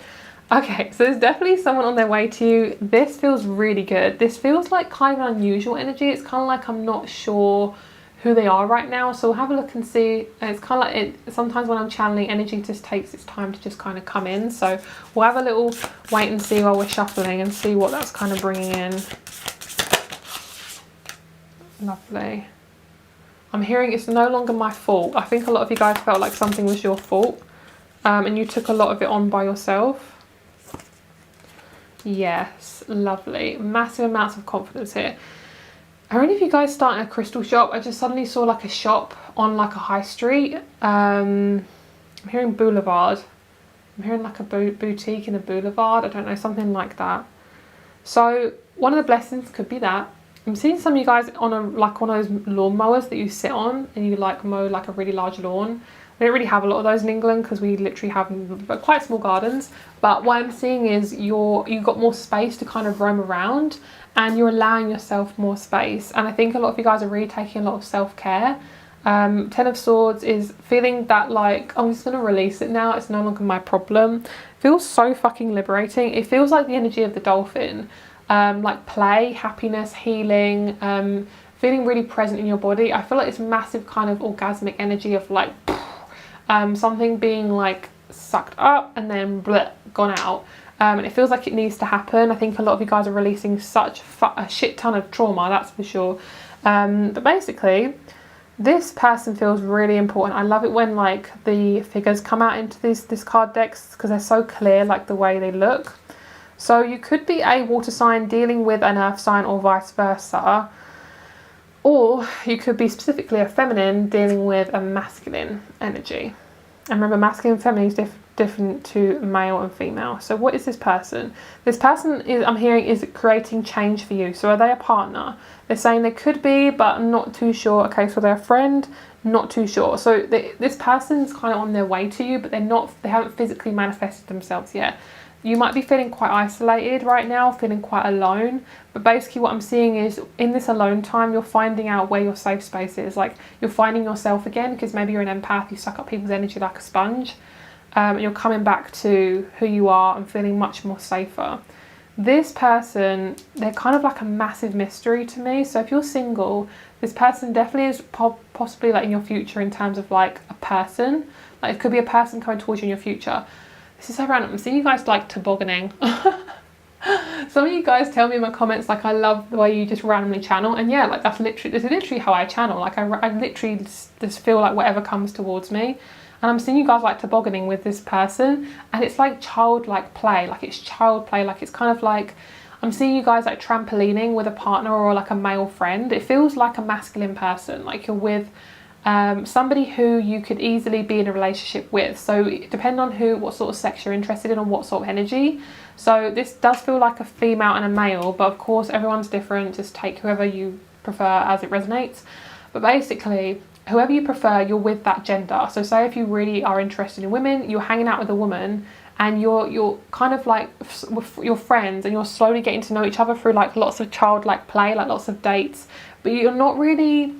Okay, so there's definitely someone on their way to you. This feels really good. This feels like kind of unusual energy. It's kind of like I'm not sure who they are right now, so we'll have a look and see. It's kind of like it, sometimes when I'm channeling, energy just takes its time to just kind of come in, so we'll have a little wait and see while we're shuffling and see what that's kind of bringing in. Lovely. I'm hearing it's no longer my fault. I think a lot of you guys felt like something was your fault, and you took a lot of it on by yourself. Yes, lovely. Massive amounts of confidence here. Are any of you guys starting a crystal shop? I just suddenly saw like a shop on like a high street. I'm hearing boulevard. I'm hearing like a boutique in a boulevard. I don't know, something like that. So one of the blessings could be that. I'm seeing some of you guys on like one of those lawn mowers that you sit on and you like mow like a really large lawn. We don't really have a lot of those in England because we literally have quite small gardens. But what I'm seeing is you've got more space to kind of roam around, and you're allowing yourself more space. And I think a lot of you guys are really taking a lot of self-care. Ten of Swords is feeling that like, I'm just going to release it now. It's no longer my problem. It feels so fucking liberating. It feels like the energy of the dolphin. Like play, happiness, healing, feeling really present in your body. I feel like it's massive kind of orgasmic energy of like something being like sucked up and then bleh, gone out. And it feels like it needs to happen. I think a lot of you guys are releasing such a shit ton of trauma, that's for sure. But basically, this person feels really important. I love it when like the figures come out into this card decks because they're so clear, like the way they look. So you could be a water sign dealing with an earth sign or vice versa. Or you could be specifically a feminine dealing with a masculine energy. And remember, masculine and feminine is different to male and female. So what is this person? This person is, I'm hearing, is creating change for you. So are they a partner? They're saying they could be, but I'm not too sure. Okay, so they're a friend, not too sure. So this person's kind of on their way to you, but they haven't physically manifested themselves yet. You might be feeling quite isolated right now, feeling quite alone. But basically what I'm seeing is in this alone time, you're finding out where your safe space is. Like you're finding yourself again, because maybe you're an empath, you suck up people's energy like a sponge. And you're coming back to who you are and feeling much more safer. This person, they're kind of like a massive mystery to me. So if you're single, this person definitely is possibly like in your future in terms of like a person. Like it could be a person coming towards you in your future. This is so random. I'm seeing you guys like tobogganing. Some of you guys tell me in my comments like, I love the way you just randomly channel, and yeah, like this is literally how I channel. Like I literally just feel like whatever comes towards me. And I'm seeing you guys like tobogganing with this person, and it's like childlike play, like it's child play, like it's kind of like, I'm seeing you guys like trampolining with a partner or like a male friend. It feels like a masculine person, like you're with somebody who you could easily be in a relationship with. So depending on what sort of sex you're interested in, or what sort of energy. So this does feel like a female and a male, but of course everyone's different. Just take whoever you prefer as it resonates. But basically, whoever you prefer, you're with that gender. So say if you really are interested in women, you're hanging out with a woman, and you're kind of like with your friends, and you're slowly getting to know each other through like lots of childlike play, like lots of dates, but you're not really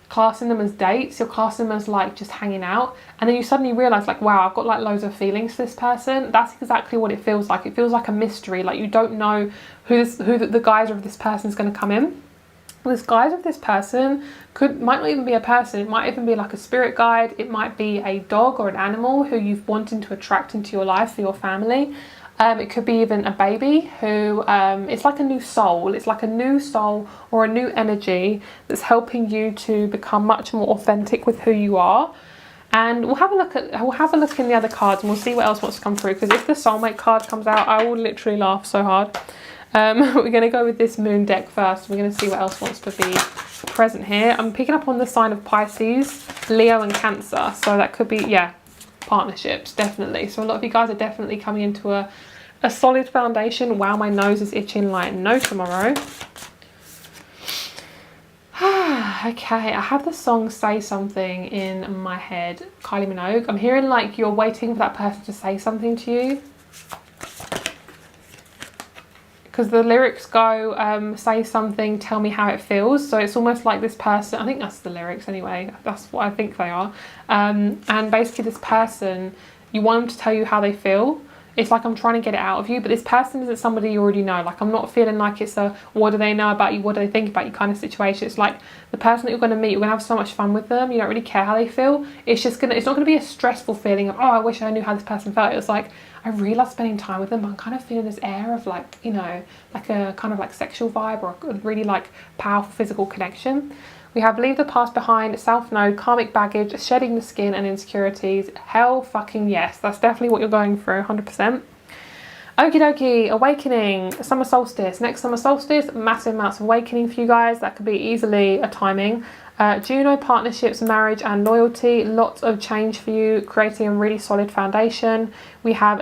classing them as dates, you're classing them as like just hanging out. And then you suddenly realize like, wow, I've got like loads of feelings for this person. That's exactly what it feels like. It feels like a mystery, like you don't know who the guise of this person is going to come in. This guise of this person might not even be a person. It might even be like a spirit guide. It might be a dog or an animal who you've wanted to attract into your life for your family. It could be even a baby who, it's like a new soul. It's like a new soul or a new energy that's helping you to become much more authentic with who you are. And we'll have a look in the other cards, and we'll see what else wants to come through. Because if the soulmate card comes out, I will literally laugh so hard. We're going to go with this moon deck first. We're going to see what else wants to be present here. I'm picking up on the sign of Pisces, Leo and Cancer. So that could be, yeah, partnerships, definitely. So a lot of you guys are definitely coming into a solid foundation. Wow, my nose is itching like no tomorrow. Okay, I have the song Say Something in my head, Kylie Minogue. I'm hearing like you're waiting for that person to say something to you. Because the lyrics go, say something, tell me how it feels. So it's almost like this person, I think that's the lyrics anyway, that's what I think they are. And basically this person, you want them to tell you how they feel. It's like I'm trying to get it out of you, but this person isn't somebody you already know. Like I'm not feeling like it's a what do they know about you, what do they think about you kind of situation. It's like the person that you're going to meet, you're going to have so much fun with them, you don't really care how they feel. It's not going to be a stressful feeling of, oh, I wish I knew how this person felt. It's like, I really love spending time with them, but I'm kind of feeling this air of like, you know, like a kind of like sexual vibe or a really like powerful physical connection. We have leave the past behind, self-know, karmic baggage, shedding the skin and insecurities. Hell fucking yes. That's definitely what you're going through, 100%. Okie dokie, awakening, summer solstice. Next summer solstice, massive amounts of awakening for you guys. That could be easily a timing. Juno, partnerships, marriage and loyalty. Lots of change for you, creating a really solid foundation. We have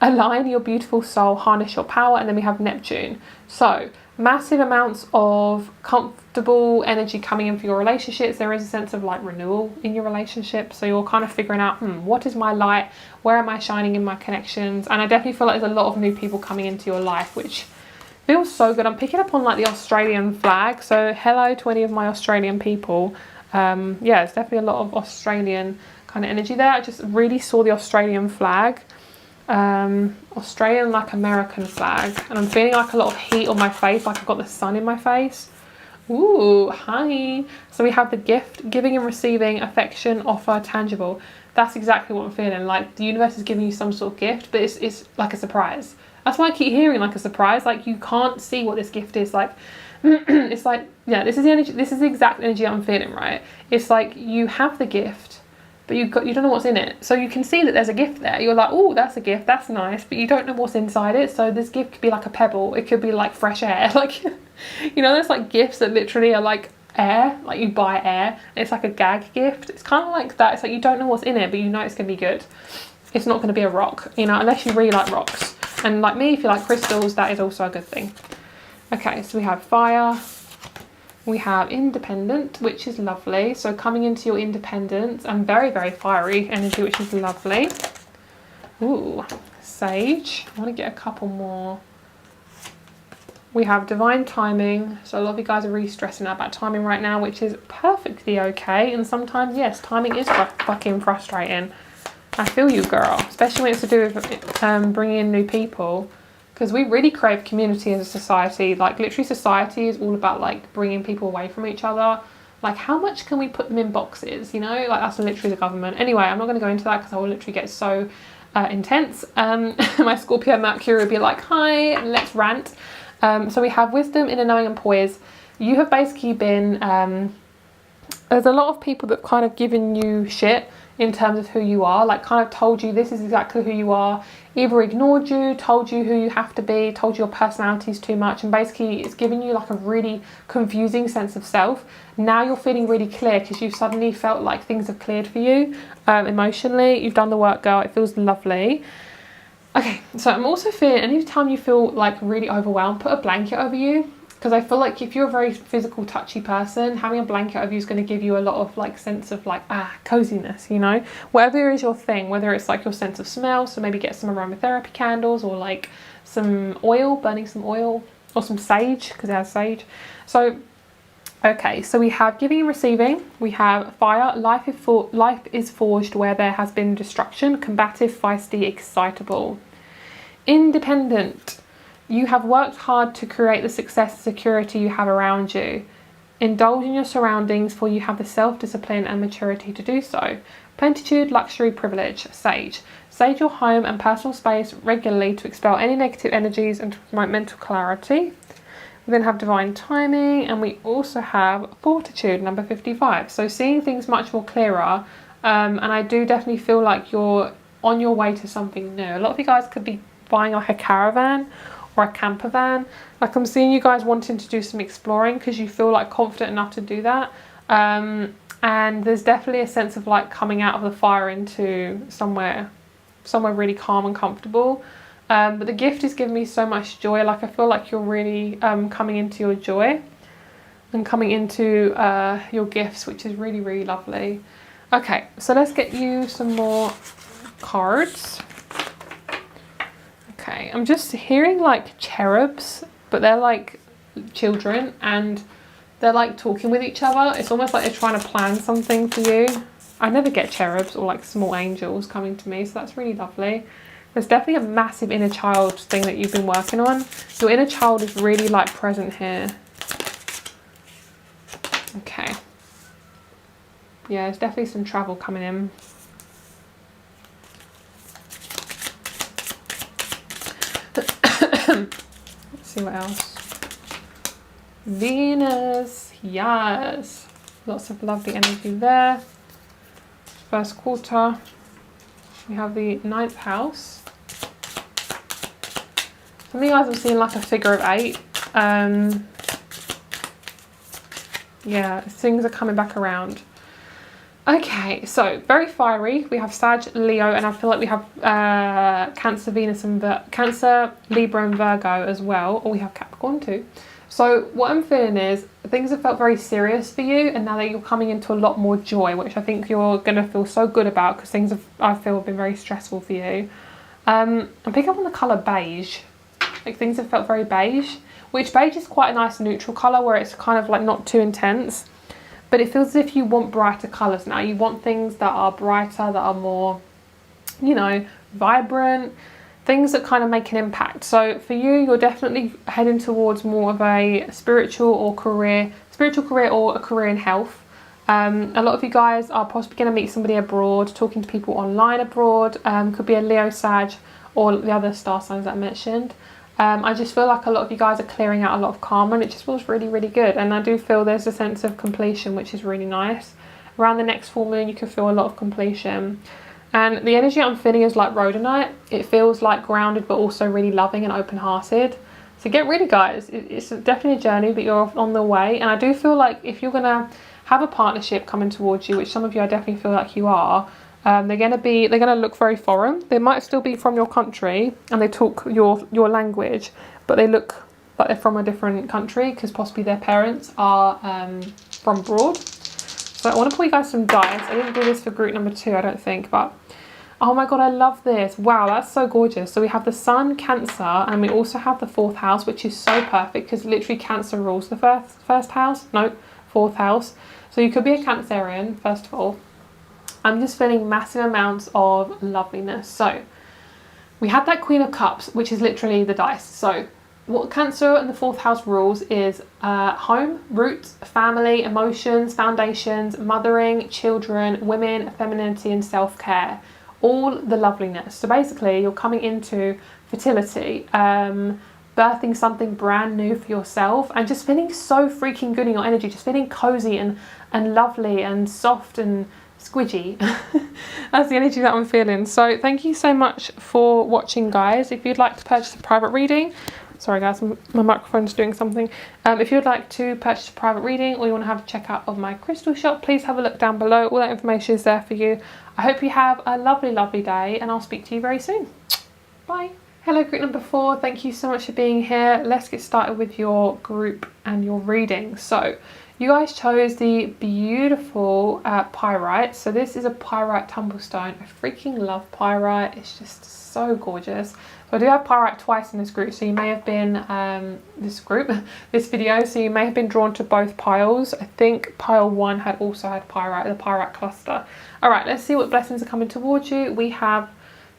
align your beautiful soul, harness your power. And then we have Neptune. So massive amounts of comfortable energy coming in for your relationships. There is a sense of like renewal in your relationship, so you're kind of figuring out what is my light, where am I shining in my connections. And I definitely feel like there's a lot of new people coming into your life, which feels so good. I'm picking up on like the Australian flag, so hello to any of my Australian people. Yeah, it's definitely a lot of Australian kind of energy there. I just really saw the Australian flag, Australian like American flag, and I'm feeling like a lot of heat on my face, like I've got the sun in my face. Ooh, hi. So we have the gift, giving and receiving, affection, offer, tangible. That's exactly what I'm feeling. Like the universe is giving you some sort of gift, but it's like a surprise. That's why I keep hearing like a surprise. Like you can't see what this gift is. Like it's like, yeah, this is the energy, this is the exact energy I'm feeling, right? It's like you have the gift, but you don't know what's in it. So you can see that there's a gift there. You're like, oh, that's a gift, that's nice, but you don't know what's inside it. So this gift could be like a pebble, it could be like fresh air. Like, you know, there's like gifts that literally are like air, like you buy air, and it's like a gag gift. It's kind of like that. It's like you don't know what's in it, but you know it's gonna be good. It's not gonna be a rock, you know, unless you really like rocks. And like me, if you like crystals, that is also a good thing. Okay, so we have fire. We have independent, which is lovely. So coming into your independence and very, very fiery energy, which is lovely. Ooh, sage. I want to get a couple more. We have divine timing. So a lot of you guys are really stressing out about timing right now, which is perfectly okay. And sometimes, yes, timing is fucking frustrating. I feel you, girl. Especially when it's to do with bringing in new people. Because we really crave community as a society. Like literally society is all about like bringing people away from each other. Like how much can we put them in boxes, you know? Like that's literally the government. Anyway, I'm not going to go into that because I will literally get so intense. My Scorpio Mercury will be like, hi, let's rant. So we have wisdom, inner knowing and poise. You have basically been, there's a lot of people that kind of given you shit in terms of who you are, like kind of told you this is exactly who you are, either ignored you, told you who you have to be, told you your personality is too much, and basically it's giving you like a really confusing sense of self. Now you're feeling really clear because you've suddenly felt like things have cleared for you emotionally. You've done the work, girl. It feels lovely. Okay, so I'm also feeling anytime you feel like really overwhelmed, put a blanket over you. Because I feel like if you're a very physical, touchy person, having a blanket over you is going to give you a lot of like sense of like, coziness, you know? Whatever is your thing, whether it's like your sense of smell, so maybe get some aromatherapy candles or like some oil, burning some oil, or some sage, because it has sage. So, okay, so we have giving and receiving. We have fire, life is forged where there has been destruction, combative, feisty, excitable. Independent. You have worked hard to create the success and security you have around you. Indulge in your surroundings, for you have the self-discipline and maturity to do so. Plenitude, luxury, privilege. Sage. Sage your home and personal space regularly to expel any negative energies and to promote mental clarity. We then have divine timing, and we also have fortitude, number 55. So seeing things much more clearer, and I do definitely feel like you're on your way to something new. A lot of you guys could be buying like a caravan or a camper van. Like I'm seeing you guys wanting to do some exploring because you feel like confident enough to do that. And there's definitely a sense of like coming out of the fire into somewhere really calm and comfortable. But the gift is giving me so much joy. Like I feel like you're really coming into your joy. and coming into your gifts, which is really, really lovely. Okay, so let's get you some more cards. Okay, I'm just hearing like cherubs, but they're like children and they're like talking with each other. It's almost like they're trying to plan something for you. I never get cherubs or like small angels coming to me, so that's really lovely. There's definitely a massive inner child thing that you've been working on. Your inner child is really like present here. Okay. Yeah, there's definitely some travel coming in. Let's see what else. Venus, yes. Lots of lovely energy there. First quarter. We have the 9th house. Some of you guys have seen like a figure of 8. Yeah, things are coming back around. Okay, so very fiery. We have Sag, Leo, and I feel like we have Cancer, Venus, and Cancer, Libra, and Virgo as well. Or we have Capricorn too. So what I'm feeling is things have felt very serious for you, and now that you're coming into a lot more joy, which I think you're going to feel so good about, because things have, I feel, have been very stressful for you. I'm picking up on the colour beige. Like things have felt very beige, which beige is quite a nice neutral colour where it's kind of like not too intense. But it feels as if you want brighter colours now. You want things that are brighter, that are more, you know, vibrant, things that kind of make an impact. So for you, you're definitely heading towards more of a spiritual career or a career in health. A lot of you guys are possibly going to meet somebody abroad, talking to people online abroad. Could be a Leo, Sag, or the other star signs that I mentioned. I just feel like a lot of you guys are clearing out a lot of karma, and it just feels really, really good. And I do feel there's a sense of completion, which is really nice. Around the next full moon, you can feel a lot of completion. And the energy I'm feeling is like rhodonite. It feels like grounded, but also really loving and open-hearted. So get ready, guys. It's definitely a journey, but you're on the way. And I do feel like if you're going to have a partnership coming towards you, which some of you I definitely feel like you are, they're going to look very foreign. They might still be from your country and they talk your language, but they look like they're from a different country because possibly their parents are from abroad. So I want to pull you guys some dice. I didn't do this for group number 2, I don't think, but oh my god, I love this. Wow, that's so gorgeous. So we have the Sun, Cancer, and we also have the 4th house, which is so perfect because literally Cancer rules the first house. No, 4th house. So you could be a Cancerian, first of all. I'm just feeling massive amounts of loveliness. So we had that Queen of Cups, which is literally the dice. So what Cancer and the 4th house rules is home, roots, family, emotions, foundations, mothering, children, women, femininity, and self-care. All the loveliness. So basically you're coming into fertility, birthing something brand new for yourself, and just feeling so freaking good in your energy, just feeling cozy and lovely and soft and squidgy. That's the energy that I'm feeling. So thank you so much for watching, guys. If you'd like to purchase a private reading, sorry guys, my microphone's doing something. If you'd like to purchase a private reading or you want to have a check out of my crystal shop, please have a look down below. All that information is there for you. I hope you have a lovely, lovely day, and I'll speak to you very soon. Bye. Hello group number 4, thank you so much for being here. Let's get started with your group and your reading. So you guys chose the beautiful pyrite. So this is a pyrite tumblestone. I freaking love pyrite. It's just so gorgeous. So I do have pyrite twice in this group. So you may have been, this video, so you may have been drawn to both piles. I think pile 1 had also had pyrite, the pyrite cluster. All right, let's see what blessings are coming towards you. We have,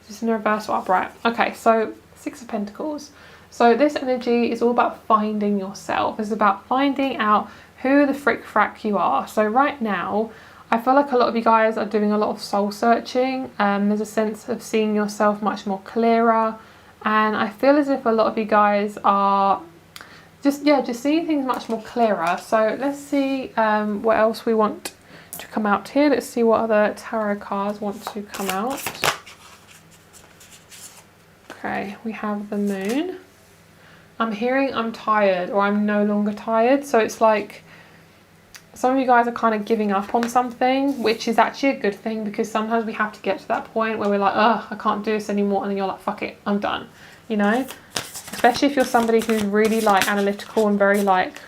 just in reverse or upright. Okay, so 6 of Pentacles. So this energy is all about finding yourself. It's about finding out who the frick frack you are. So right now, I feel like a lot of you guys are doing a lot of soul searching. There's a sense of seeing yourself much more clearer. And I feel as if a lot of you guys are just seeing things much more clearer. So let's see what else we want to come out here. Let's see what other tarot cards want to come out. Okay, we have the Moon. I'm hearing I'm tired or I'm no longer tired. So it's like some of you guys are kind of giving up on something, which is actually a good thing, because sometimes we have to get to that point where we're like, oh, I can't do this anymore. And then you're like, fuck it, I'm done, you know? Especially if you're somebody who's really like analytical and very like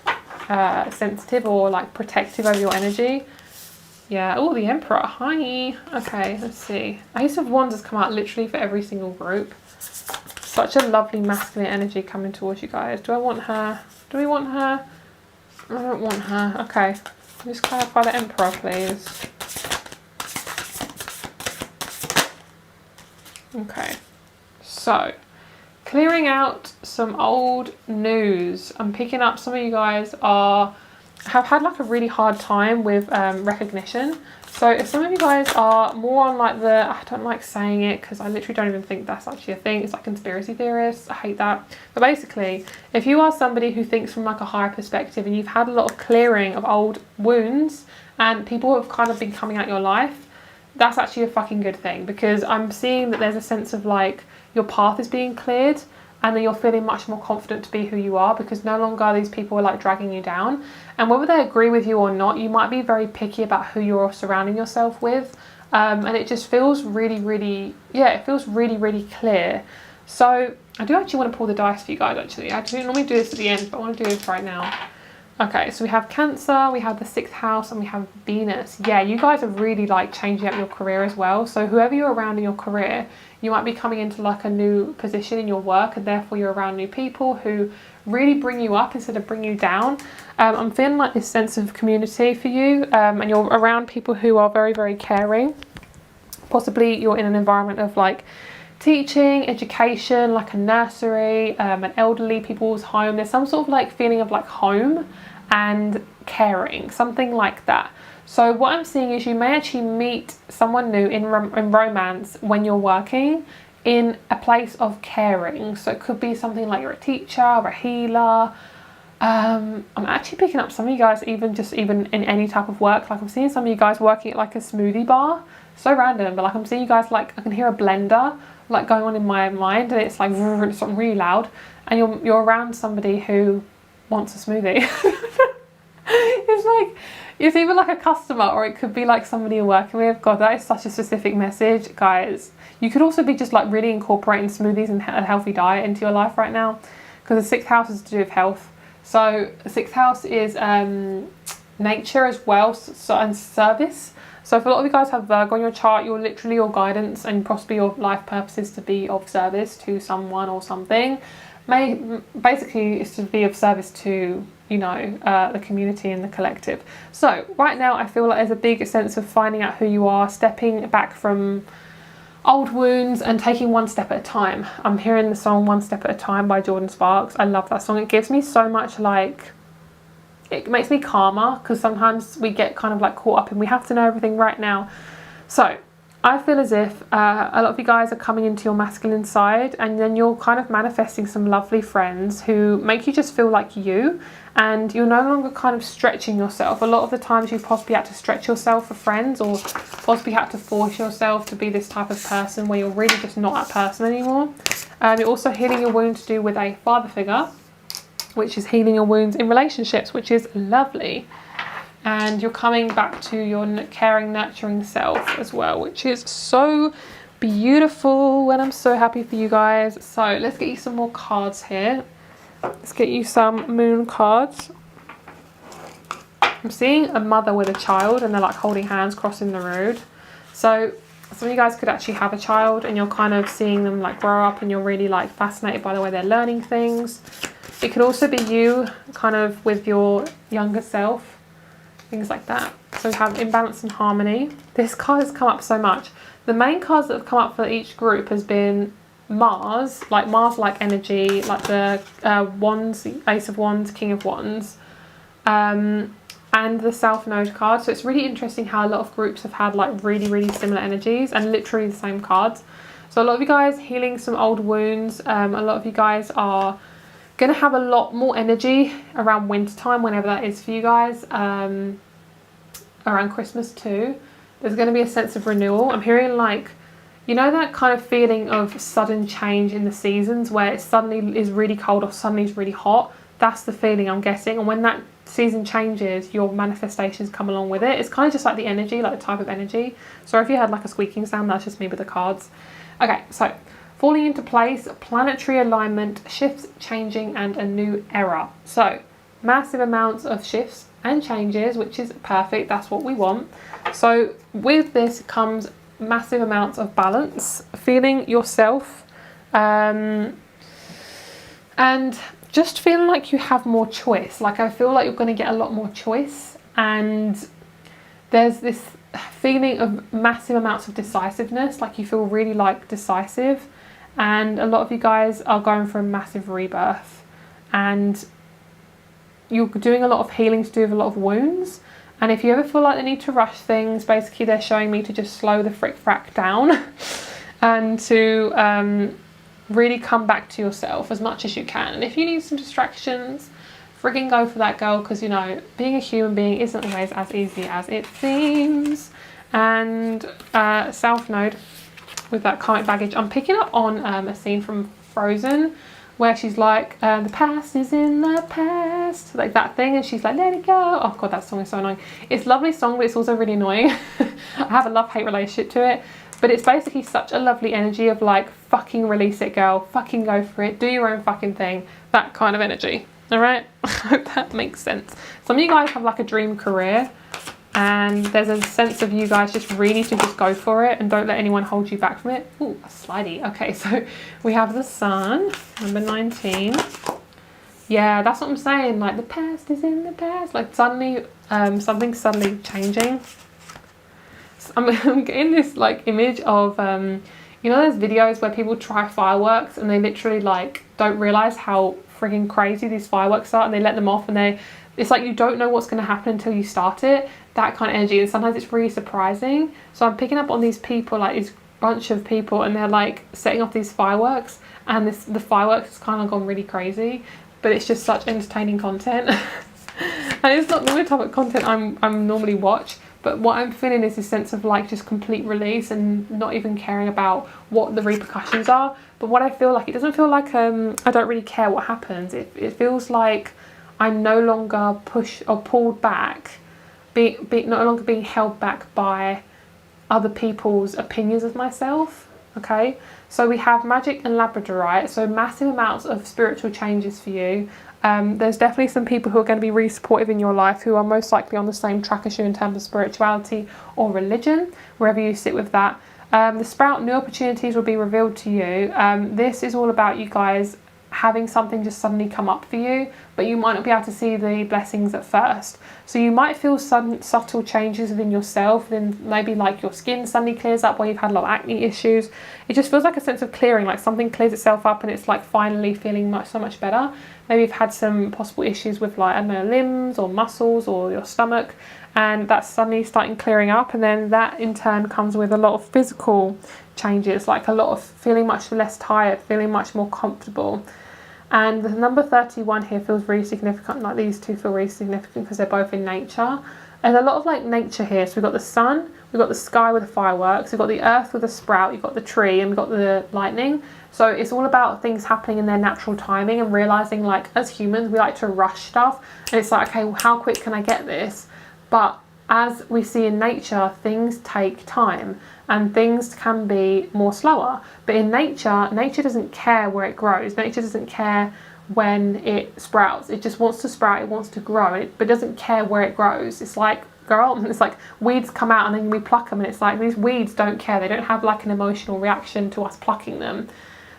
sensitive or like protective over your energy. Yeah. Oh, the Emperor. Hi. Okay, let's see. Ace of Wands has come out literally for every single group. Such a lovely masculine energy coming towards you guys. Do I want her? Do we want her? I don't want her. Okay. Just clarify the Emperor, please. Okay. So, clearing out some old news. I'm picking up some of you guys have had like a really hard time with recognition. So if some of you guys are more on like I don't like saying it because I literally don't even think that's actually a thing. It's like conspiracy theorists. I hate that. But basically, if you are somebody who thinks from like a higher perspective and you've had a lot of clearing of old wounds and people have kind of been coming out your life, that's actually a fucking good thing, because I'm seeing that there's a sense of like your path is being cleared and then you're feeling much more confident to be who you are, because no longer these people are like dragging you down. And whether they agree with you or not, you might be very picky about who you're surrounding yourself with. And it just feels really, really, yeah, it feels really, really clear. So I do actually want to pull the dice for you guys, actually. I don't normally do this at the end, but I want to do this right now. Okay, so we have Cancer, we have the 6th house, and we have Venus. Yeah, you guys are really like changing up your career as well. So whoever you're around in your career, you might be coming into like a new position in your work, and therefore you're around new people who really bring you up instead of bring you down. I'm feeling like this sense of community for you, and you're around people who are very, very caring. Possibly you're in an environment of like teaching, education, like a nursery, an elderly people's home. There's some sort of like feeling of like home and caring, something like that. So what I'm seeing is you may actually meet someone new in romance when you're working in a place of caring. So it could be something like you're a teacher or a healer. I'm actually picking up some of you guys even in any type of work. Like I'm seeing some of you guys working at like a smoothie bar. So random, but like I'm seeing you guys, like I can hear a blender like going on in my mind, and it's like it's really loud, and you're around somebody who wants a smoothie. It's like it's either like a customer or it could be like somebody you're working with. God, that is such a specific message, guys. You could also be just like really incorporating smoothies and a healthy diet into your life right now, because the 6th house is to do with health. So the 6th house is nature as well, and service. So for a lot of you guys have Virgo on your chart, you're literally your guidance and possibly your life purpose is to be of service to someone or something. Basically, it's to be of service to, you know, the community and the collective. So right now I feel like there's a big sense of finding out who you are, stepping back from old wounds and taking one step at a time. I'm hearing the song One Step at a Time by Jordan Sparks. I love that song. It gives me so much like, it makes me calmer, because sometimes we get kind of like caught up and we have to know everything right now. So I feel as if a lot of you guys are coming into your masculine side, and then you're kind of manifesting some lovely friends who make you just feel like you, and you're no longer kind of stretching yourself. A lot of the times you've possibly had to stretch yourself for friends, or possibly had to force yourself to be this type of person where you're really just not that person anymore. You're also healing your wound to do with a father figure, which is healing your wounds in relationships, which is lovely. And you're coming back to your caring, nurturing self as well, which is so beautiful, and I'm so happy for you guys. So let's get you some more cards here. Let's get you some moon cards. I'm seeing a mother with a child, and they're like holding hands crossing the road. So some of you guys could actually have a child, and you're kind of seeing them like grow up, and you're really like fascinated by the way they're learning things. It could also be you kind of with your younger self, things like that. So we have imbalance and harmony. This card has come up so much. The main cards that have come up for each group has been Mars like energy, like the Wands, Ace of Wands, King of Wands, and the South Node card. So it's really interesting how a lot of groups have had like really, really similar energies and literally the same cards. So a lot of you guys healing some old wounds. A lot of you guys are going to have a lot more energy around winter time, whenever that is for you guys, around Christmas too. There's going to be a sense of renewal. I'm hearing like, you know, that kind of feeling of sudden change in the seasons where it suddenly is really cold or suddenly is really hot. That's the feeling I'm getting. And when that season changes, your manifestations come along with it. It's kind of just like the energy, like the type of energy. So if you had like a squeaking sound, that's just me with the cards. Okay, so falling into place, planetary alignment, shifts changing, and a new era. So massive amounts of shifts and changes, which is perfect. That's what we want. So with this comes massive amounts of balance, feeling yourself, and just feeling like you have more choice. Like I feel like you're going to get a lot more choice, and there's this feeling of massive amounts of decisiveness. Like you feel really like decisive, and a lot of you guys are going for a massive rebirth, and you're doing a lot of healing to do with a lot of wounds. And if you ever feel like they need to rush things, basically they're showing me to just slow the frick-frack down and to really come back to yourself as much as you can. And if you need some distractions, frigging go for that, girl, because, you know, being a human being isn't always as easy as it seems. And South Node, with that karmic baggage, I'm picking up on a scene from Frozen, where she's like, the past is in the past, like that thing, and she's like, let it go. Oh god, that song is so annoying. It's a lovely song, but it's also really annoying. I have a love-hate relationship to it, but it's basically such a lovely energy of like, fucking release it, girl, fucking go for it, do your own fucking thing, that kind of energy. All right, I hope that makes sense. Some of you guys have like a dream career, and there's a sense of you guys just really to just go for it and don't let anyone hold you back from it. Ooh, a slidey. Okay, so we have the Sun, number 19. Yeah, that's what I'm saying. Like the past is in the past. Like suddenly, something's suddenly changing. So I'm getting this like image of, you know, those videos where people try fireworks and they literally like don't realize how freaking crazy these fireworks are, and they let them off, and it's like you don't know what's going to happen until you start it. That kind of energy, and sometimes it's really surprising. So I'm picking up on these people, like this bunch of people, and they're like setting off these fireworks, and the fireworks has kind of gone really crazy, but it's just such entertaining content. And it's not the type of content I'm normally watch, but what I'm feeling is this sense of like just complete release and not even caring about what the repercussions are. But what I feel like, it doesn't feel like I don't really care what happens. It feels like I'm no longer pushed or pulled back, no longer being held back by other people's opinions of myself. Okay, so we have Magic and Labradorite, so massive amounts of spiritual changes for you. There's definitely some people who are going to be really supportive in your life, who are most likely on the same track as you in terms of spirituality or religion, wherever you sit with that. The Sprout, new opportunities will be revealed to you. This is all about you guys having something just suddenly come up for you, but you might not be able to see the blessings at first. So you might feel sudden subtle changes within yourself, then maybe like your skin suddenly clears up where you've had a lot of acne issues. It just feels like a sense of clearing, like something clears itself up and it's like finally feeling so much better. Maybe you've had some possible issues with like, I don't know, limbs or muscles or your stomach, and that's suddenly starting clearing up, and then that in turn comes with a lot of physical changes, like a lot of feeling much less tired, feeling much more comfortable. And the number 31 here feels really significant. Like these two feel really significant because they're both in nature. There's a lot of like nature here. So we've got the sun, we've got the sky with the fireworks, we've got the earth with the sprout, you've got the tree, and we've got the lightning. So it's all about things happening in their natural timing, and realizing like as humans we like to rush stuff, and it's like, okay, well, how quick can I get this? But as we see in nature, things take time and things can be more slower. But in nature doesn't care where it grows. Nature doesn't care when it sprouts. It just wants to sprout, it wants to grow, but it doesn't care where it grows. It's like, girl, it's like weeds come out and then we pluck them, and it's like these weeds don't care. They don't have like an emotional reaction to us plucking them.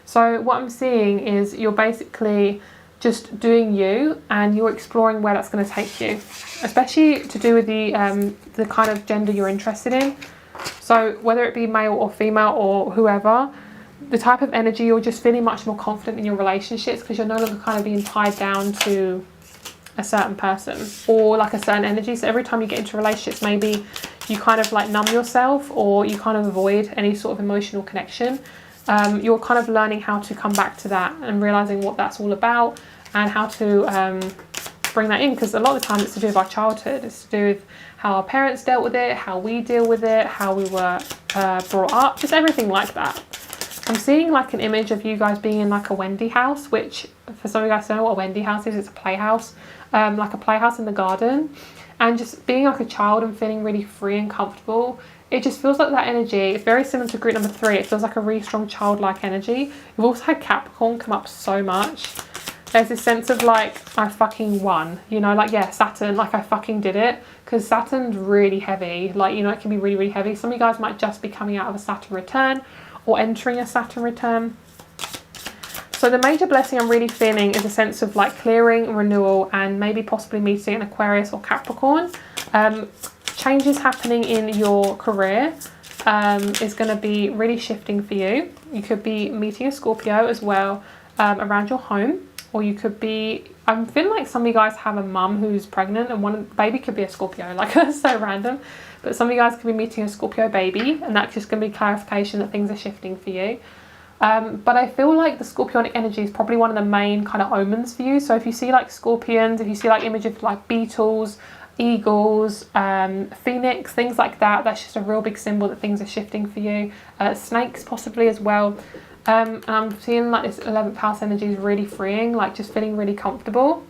So what I'm seeing is you're basically just doing you, and you're exploring where that's going to take you, especially to do with the kind of gender you're interested in. So whether it be male or female or whoever, the type of energy, you're just feeling much more confident in your relationships because you're no longer kind of being tied down to a certain person or like a certain energy. So every time you get into relationships, maybe you kind of like numb yourself or you kind of avoid any sort of emotional connection. You're kind of learning how to come back to that and realizing what that's all about and how to bring that in, because a lot of the time it's to do with our childhood. It's to do with how our parents dealt with it, how we deal with it, how we were brought up, just everything like that. I'm seeing like an image of you guys being in like a Wendy house, which for some of you guys don't know what a Wendy house is. It's a playhouse, like a playhouse in the garden, and just being like a child and feeling really free and comfortable. It just feels like that energy. It's very similar to group number 3. It feels like a really strong childlike energy. We've also had Capricorn come up so much. there's this sense of like, I fucking won, you know, like, yeah, Saturn, like I fucking did it, because Saturn's really heavy, like, you know, it can be really, really heavy. Some of you guys might just be coming out of a Saturn return or entering a Saturn return. So the major blessing I'm really feeling is a sense of like clearing, renewal, and maybe possibly meeting an Aquarius or Capricorn. Changes happening in your career is going to be really shifting for you. You could be meeting a Scorpio as well around your home. Or you could be, I'm feeling like some of you guys have a mum who's pregnant and one baby could be a Scorpio, like that's so random. But some of you guys could be meeting a Scorpio baby, and that's just going to be clarification that things are shifting for you. But I feel like the Scorpionic energy is probably one of the main kind of omens for you. So if you see like scorpions, if you see like images of like beetles, eagles, phoenix, things like that, that's just a real big symbol that things are shifting for you. Snakes possibly as well. And I'm feeling like this 11th house energy is really freeing, like just feeling really comfortable.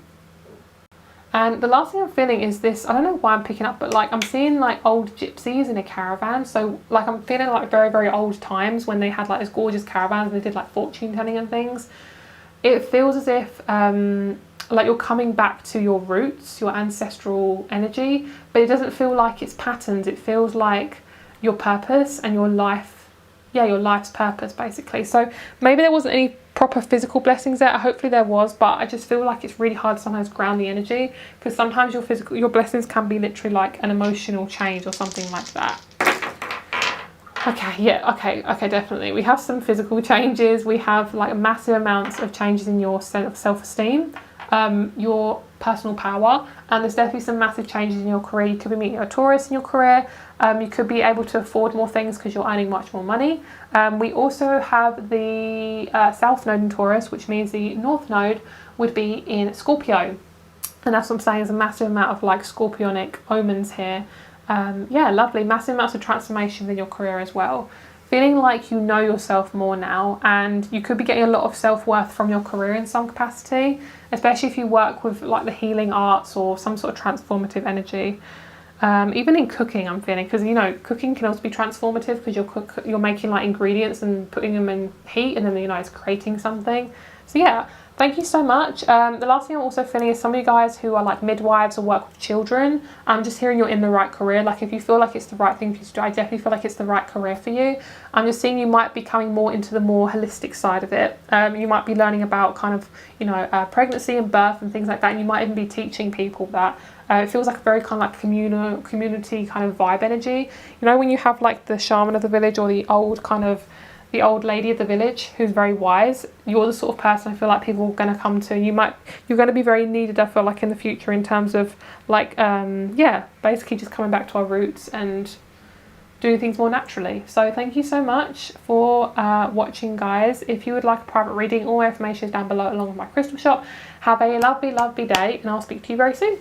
And the last thing I'm feeling is this, I don't know why I'm picking up, but like I'm seeing like old gypsies in a caravan. So like I'm feeling like very, very old times when they had like these gorgeous caravans and they did like fortune telling and things. It feels as if like you're coming back to your roots, your ancestral energy, but it doesn't feel like it's patterns. It feels like your purpose and your life. Yeah, your life's purpose basically. So maybe there wasn't any proper physical blessings there. Hopefully there was, but I just feel like it's really hard to sometimes ground the energy, because sometimes your blessings can be literally like an emotional change or something like that. Okay, yeah, okay, definitely. We have some physical changes. We have like massive amounts of changes in your self-esteem, your personal power, and there's definitely some massive changes in your career. You could be meeting a Taurus in your career. You could be able to afford more things because you're earning much more money. We also have the South Node in Taurus, which means the North Node would be in Scorpio. And that's what I'm saying, there's a massive amount of like Scorpionic omens here. Yeah, lovely. Massive amounts of transformation within your career as well. Feeling like you know yourself more now, and you could be getting a lot of self-worth from your career in some capacity, especially if you work with like the healing arts or some sort of transformative energy. Even in cooking, I'm feeling, because you know cooking can also be transformative, because you're making like ingredients and putting them in heat, and then you know it's creating something. So yeah, thank you so much. The last thing I'm also feeling is some of you guys who are like midwives or work with children. I'm just hearing you're in the right career. Like if you feel like it's the right thing for you to do, I definitely feel like it's the right career for you. I'm just seeing you might be coming more into the more holistic side of it. You might be learning about kind of, you know, pregnancy and birth and things like that. And you might even be teaching people that. It feels like a very kind of like community kind of vibe energy. You know, when you have like the shaman of the village or the old lady of the village who's very wise, you're the sort of person I feel like people are going to come to. You're going to be very needed, I feel like, in the future, in terms of like yeah, basically just coming back to our roots and doing things more naturally. So thank you so much for watching, guys. If you would like a private reading, all my information is down below along with my crystal shop. Have a lovely day, and I'll speak to you very soon.